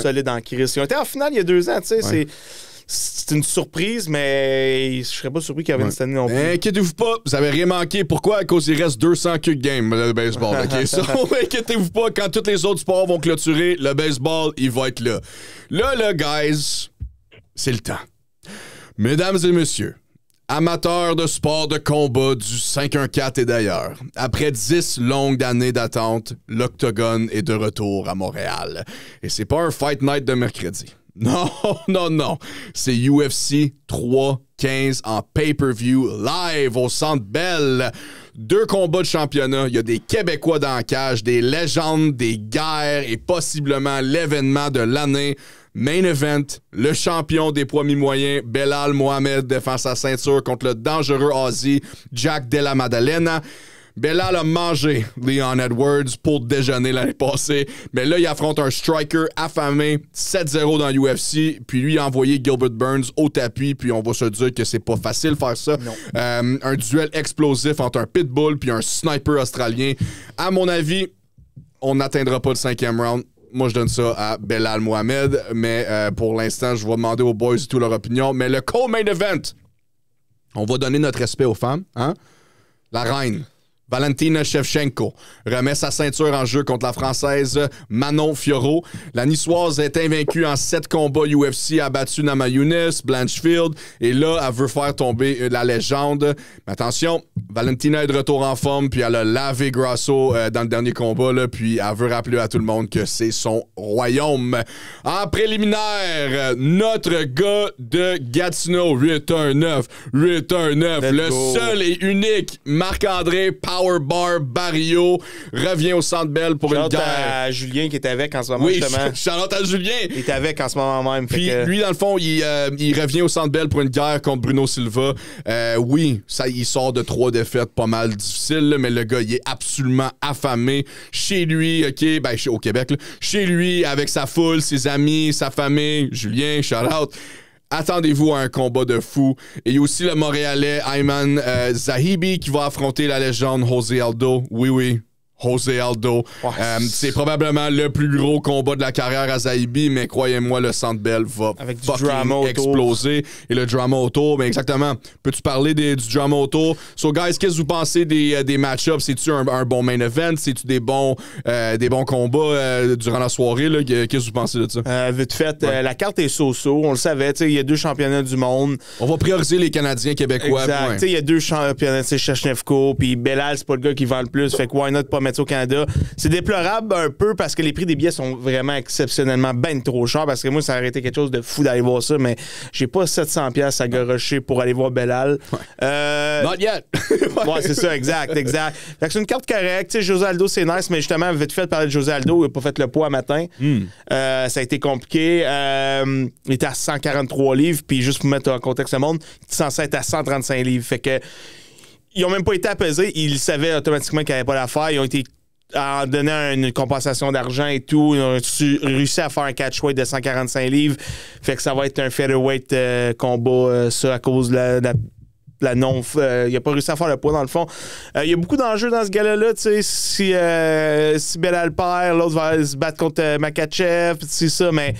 Speaker 3: solide en crise. Ils ont été en finale il y a 2 ans, tu sais. C'est une surprise, mais je serais pas surpris qu'il y avait une cette année non plus.
Speaker 2: Inquiétez-vous pas, vous avez rien manqué. Pourquoi? À cause il reste 200 kick games, le baseball. Okay? So, inquiétez-vous pas, quand tous les autres sports vont clôturer, le baseball, il va être là. Là, guys, c'est le temps. Mesdames et messieurs, amateurs de sport de combat du 5-1-4 et d'ailleurs, après 10 longues années d'attente, l'Octogone est de retour à Montréal. Et c'est pas un fight night de mercredi. Non, non, non. C'est UFC 315 en pay-per-view live au Centre Bell. 2 combats de championnat. Il y a des Québécois dans la cage, des légendes, des guerres et possiblement l'événement de l'année. Main event, le champion des poids mi-moyens, Belal Mohamed défend sa ceinture contre le dangereux Aussie Jack Della Maddalena. Belal a mangé Leon Edwards pour déjeuner l'année passée, mais là, il affronte un striker affamé, 7-0 dans l'UFC, puis lui, il a envoyé Gilbert Burns au tapis, puis on va se dire que c'est pas facile faire ça. Un duel explosif entre un pitbull puis un sniper australien. À mon avis, on n'atteindra pas le 5e round. Moi, je donne ça à Belal Mohamed, mais pour l'instant, je vais demander aux boys toute leur opinion. Mais le co-main event, on va donner notre respect aux femmes. Hein? La reine, Valentina Shevchenko, remet sa ceinture en jeu contre la Française Manon Fiorot. La Niçoise est invaincue en 7 combats UFC, a battu Nama Younes, Blanchfield, et là, elle veut faire tomber la légende. Mais attention, Valentina est de retour en forme, puis elle a lavé Grasso dans le dernier combat, là, puis elle veut rappeler à tout le monde que c'est son royaume. En préliminaire, notre gars de Gatineau, 819, le seul et unique Marc-André Powerbar Barrio revient au Centre Bell pour une guerre.
Speaker 3: À Julien qui est avec en ce moment,
Speaker 2: oui,
Speaker 3: justement.
Speaker 2: Charlotte à Julien.
Speaker 3: Il est avec en ce moment même.
Speaker 2: Puis lui, dans le fond, il revient au Centre Bell pour une guerre contre Bruno Silva. Oui, ça, il sort de 3 défaites pas mal difficiles, là, mais le gars, il est absolument affamé. Chez lui, OK, ben, au Québec, là, chez lui, avec sa foule, ses amis, sa famille. Julien, shout-out. Attendez-vous à un combat de fou. Et il y a aussi le Montréalais Ayman Zahibi qui va affronter la légende José Aldo. Oui, José Aldo. C'est probablement le plus gros combat de la carrière à Zahibi, mais croyez-moi, le Centre Bell va fucking exploser. Et le drama autour, mais exactement. Peux-tu parler du drama autour? So, guys, qu'est-ce que vous pensez des match-ups? C'est-tu un bon main event? C'est-tu des bons combats durant la soirée? Là? Qu'est-ce que vous pensez de ça?
Speaker 3: Vite fait, la carte est so-so. On le savait. Il y a 2 championnats du monde.
Speaker 2: On va prioriser les Canadiens québécois.
Speaker 3: Exact. Il y a 2 championnats. C'est Shevchenko, puis Belal, c'est pas le gars qui vend le plus. Fait que why not pas mettre au Canada. C'est déplorable un peu parce que les prix des billets sont vraiment exceptionnellement ben trop chers, parce que moi, ça aurait été quelque chose de fou d'aller voir ça, mais j'ai pas 700$ à garocher pour aller voir Belal.
Speaker 2: Not yet!
Speaker 3: Ouais, c'est ça, exact. Fait que c'est une carte correcte. Tu sais, José Aldo, c'est nice, mais justement, vite fait de parler de José Aldo, il n'a pas fait le poids matin. Ça a été compliqué. Il était à 143 livres, puis juste pour mettre en contexte le monde, il est censé être à 135 livres. Fait que ils n'ont même pas été apaisés. Ils savaient automatiquement qu'il n'y avait pas d'affaire. Ils ont été en donnant une compensation d'argent et tout. Ils ont réussi à faire un catchweight de 145 livres. Fait que ça va être un featherweight combat, ça, à cause de la non... il n'a pas réussi à faire le poids, dans le fond. Il y a beaucoup d'enjeux dans ce gala-là. Tu sais, si Belal perd, l'autre va se battre contre Makhachev, c'est ça, mais...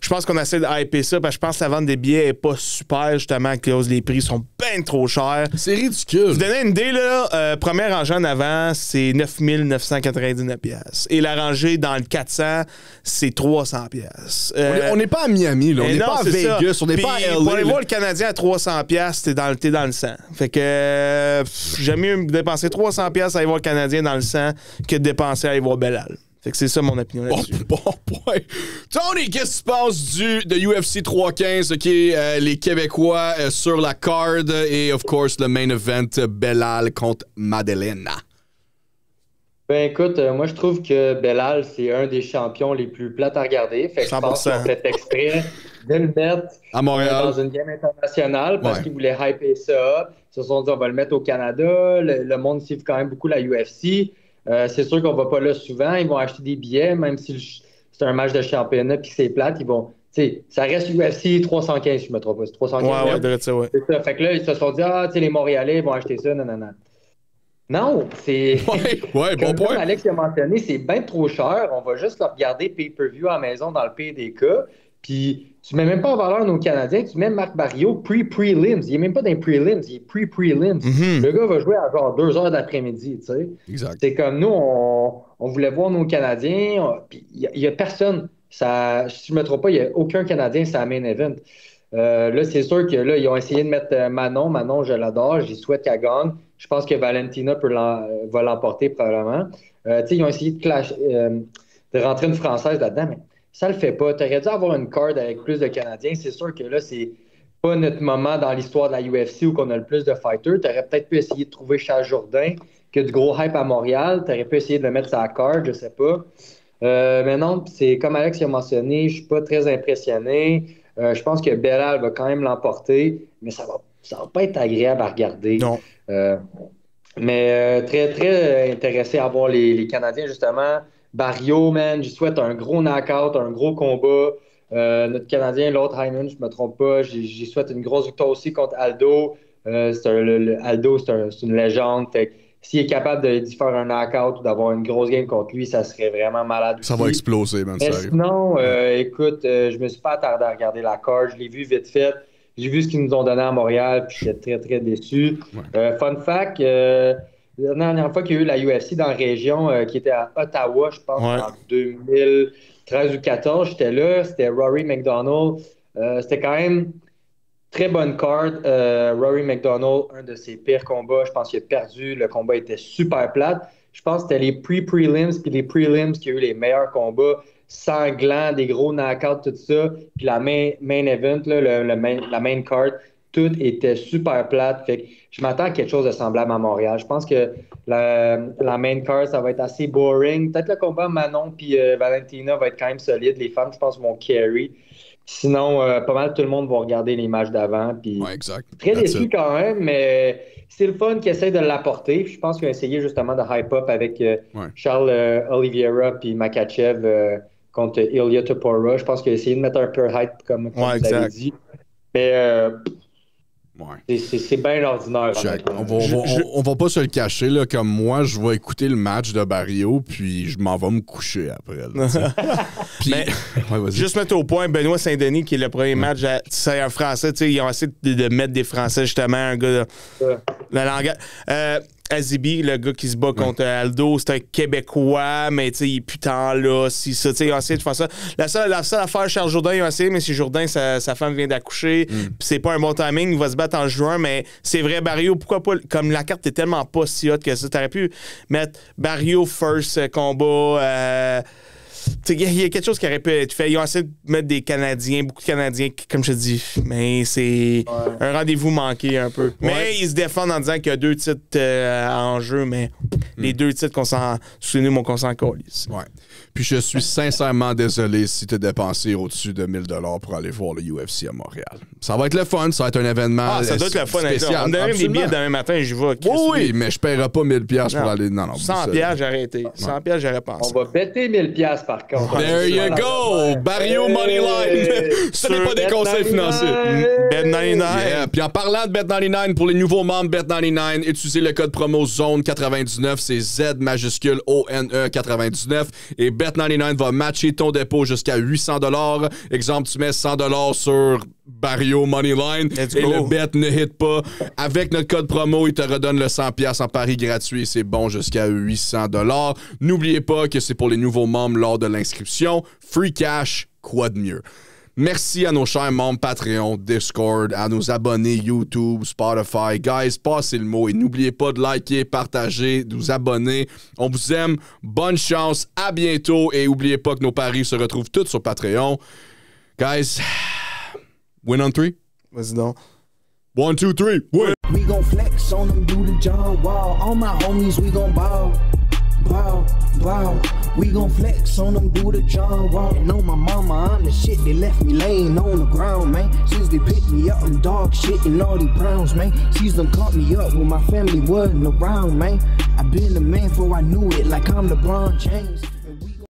Speaker 3: Je pense qu'on essaie de hyper ça, parce que je pense que la vente des billets n'est pas super, justement, à cause les prix sont bien trop chers.
Speaker 2: C'est ridicule.
Speaker 3: Vous donnez une idée, là, première rangée en avant, c'est 9 999$. Et la rangée dans le 400, c'est 300$.
Speaker 2: On n'est pas à Miami, là. On n'est pas à Vegas, on n'est pas à LA.
Speaker 3: Pour aller voir le Canadien à 300$, t'es dans le sang. Fait que j'aime mieux dépenser 300$ à aller voir le Canadien dans le sang que de dépenser à aller voir Belal. Fait que c'est ça mon opinion là-dessus.
Speaker 2: Bon point. Tony, qu'est-ce que tu penses de UFC 315, OK, les Québécois sur la card et, of course, le main event, Belal contre Maddalena?
Speaker 4: Ben écoute, moi je trouve que Belal, c'est un des champions les plus plates à regarder. Fait que 100%. Je pense qu'ils ont fait exprès de le mettre
Speaker 2: à Montréal
Speaker 4: dans une game internationale parce qu'ils voulaient hyper ça. Ils se sont dit on va le mettre au Canada. Le monde suit quand même beaucoup la UFC. C'est sûr qu'on va pas là souvent. Ils vont acheter des billets, même si c'est un match de championnat puis c'est plate. Ils vont, ça reste UFC 315, je me trompe pas. C'est 315.
Speaker 3: Ouais.
Speaker 4: C'est ça. Fait que là, ils se sont dit, les Montréalais ils vont acheter ça. Non, c'est.
Speaker 2: Ouais, bon point.
Speaker 4: Comme Alex a mentionné, c'est bien trop cher. On va juste le regarder pay-per-view à la maison dans le pire des cas. Puis tu mets même pas en valeur nos Canadiens, tu mets Marc Barrio pre-prelims. Il est même pas dans les prelims, il est pre-prelims. Le gars va jouer à genre 2 heures d'après-midi, tu sais.
Speaker 2: Exact.
Speaker 4: C'est comme nous, on voulait voir nos Canadiens, puis il y a personne. Ça, si je me trompe pas, il y a aucun Canadien sur la main event. Là, c'est sûr que là, ils ont essayé de mettre Manon. Manon, je l'adore, j'y souhaite qu'elle gagne. Je pense que Valentina va l'emporter probablement. Ils ont essayé de rentrer une Française là-dedans, mais ça le fait pas. Tu aurais dû avoir une card avec plus de Canadiens. C'est sûr que là, c'est pas notre moment dans l'histoire de la UFC où on a le plus de fighters. Tu aurais peut-être pu essayer de trouver Charles Jourdain, qui a du gros hype à Montréal. Tu aurais pu essayer de le mettre sur la card, je sais pas. Mais non, c'est comme Alex a mentionné, je suis pas très impressionné. Je pense que Belal va quand même l'emporter, mais ça va pas être agréable à regarder.
Speaker 3: Non.
Speaker 4: Mais très, très intéressé à voir les Canadiens, justement. Barrio, man, j'y souhaite un gros knockout, un gros combat. Notre Canadien, l'autre Hyman, je me trompe pas, j'y souhaite une grosse victoire aussi contre Aldo. Aldo, c'est une légende. S'il est capable d'y faire un knockout ou d'avoir une grosse game contre lui, ça serait vraiment malade aussi.
Speaker 2: Ça va exploser, man.
Speaker 4: Mais sinon, écoute, je me suis pas attardé à regarder la card. Je l'ai vu vite fait. J'ai vu ce qu'ils nous ont donné à Montréal, puis j'étais très, très déçu. Ouais. Fun fact, la dernière fois qu'il y a eu la UFC dans la région, qui était à Ottawa, je pense, en 2013 ou 2014, j'étais là. C'était Rory McDonald. C'était quand même très bonne card. Rory McDonald, un de ses pires combats. Je pense qu'il a perdu. Le combat était super plate. Je pense que c'était les pre-prelims puis les prelims qui ont eu les meilleurs combats. Sanglants, des gros knockouts, tout ça. Puis la main event, là, la main card, tout était super plate. Fait que je m'attends à quelque chose de semblable à Montréal. Je pense que la main card, ça va être assez boring. Peut-être le combat Manon puis Valentina va être quand même solide. Les femmes, je pense, vont carry. Sinon, pas mal tout le monde va regarder les matchs d'avant. Puis
Speaker 2: exact.
Speaker 4: Très déçu quand même, mais c'est le fun qui essaie de l'apporter. Je pense qu'il a essayé justement de hype-up avec Charles Oliveira puis Makhachev contre Ilya Topuria. Je pense qu'il a essayé de mettre un peu hype comme vous avez dit. Mais c'est bien ordinaire.
Speaker 2: On va pas se le cacher, là, comme moi, je vais écouter le match de Barrio, puis je m'en vais me coucher après.
Speaker 3: Puis, juste mettre au point, Benoît Saint-Denis, qui est le premier match, c'est un Français, ils ont essayé de mettre des Français, justement, un gars de la langue. Azibi, le gars qui se bat contre Aldo, c'est un Québécois, mais il est putain là, si ça, ils ont essayé de faire ça. La seule affaire, Charles Jourdain, ils ont essayé, mais si Jourdain, sa femme vient d'accoucher, puis c'est pas un bon timing, il va se battre en juin, mais c'est vrai, Barrio, pourquoi pas, comme la carte est tellement pas si haute que ça, t'aurais pu mettre Barrio first combat, il y a quelque chose qui aurait pu être fait. Ils ont essayé de mettre des Canadiens, beaucoup de Canadiens, comme je te dis, mais c'est un rendez-vous manqué un peu. Mais ils se défendent en disant qu'il y a 2 titres en jeu, mais les 2 titres qu'on s'en calisse.
Speaker 2: Ouais. Puis je suis sincèrement désolé si tu as dépensé au-dessus de 1 000 pour aller voir le UFC à Montréal. Ça va être le fun, ça va être un événement
Speaker 3: ça doit être le fun.
Speaker 2: Spécial.
Speaker 3: On me donne des billets demain matin, j'y vais.
Speaker 2: Oui, mais je ne paierai pas 1 000 pour aller... Non,
Speaker 3: 100 $, j'ai arrêté. 100 $, j'aurais pensé.
Speaker 4: On va bêter 1 000 par contre.
Speaker 2: There you go! Barrio Moneyline! Ce n'est pas des conseils financiers.
Speaker 3: Bet99.
Speaker 2: Yeah. Puis en parlant de Bet99, pour les nouveaux membres Bet99, utilisez le code promo ZONE99, c'est Z majuscule ONE 99. Et Bet99 va matcher ton dépôt jusqu'à 800 $. Exemple, tu mets 100 $ sur Barrio Moneyline et le bet ne hit pas. Avec notre code promo, il te redonne le 100$ en pari gratuit. C'est bon jusqu'à 800 $. N'oubliez pas que c'est pour les nouveaux membres lors de l'inscription. Free cash, quoi de mieux? Merci à nos chers membres Patreon, Discord, à nos abonnés YouTube, Spotify. Guys, passez le mot et n'oubliez pas de liker, partager, de vous abonner. On vous aime. Bonne chance. À bientôt. Et n'oubliez pas que nos paris se retrouvent tous sur Patreon. Guys, win on 3?
Speaker 3: Vas-y donc.
Speaker 2: 1, 2, 3, win!
Speaker 1: We gon' flex on them, do the John Wall. All my homies, we gon' ball. Ball, ball. We gon' flex on them, do the John Wall. And on my mama, I'm the shit they left me laying on the ground, man. Since they picked me up, I'm dog shit and all these Browns, man. She's done caught me up when my family wasn't around, man. I been the man before I knew it, like I'm LeBron James.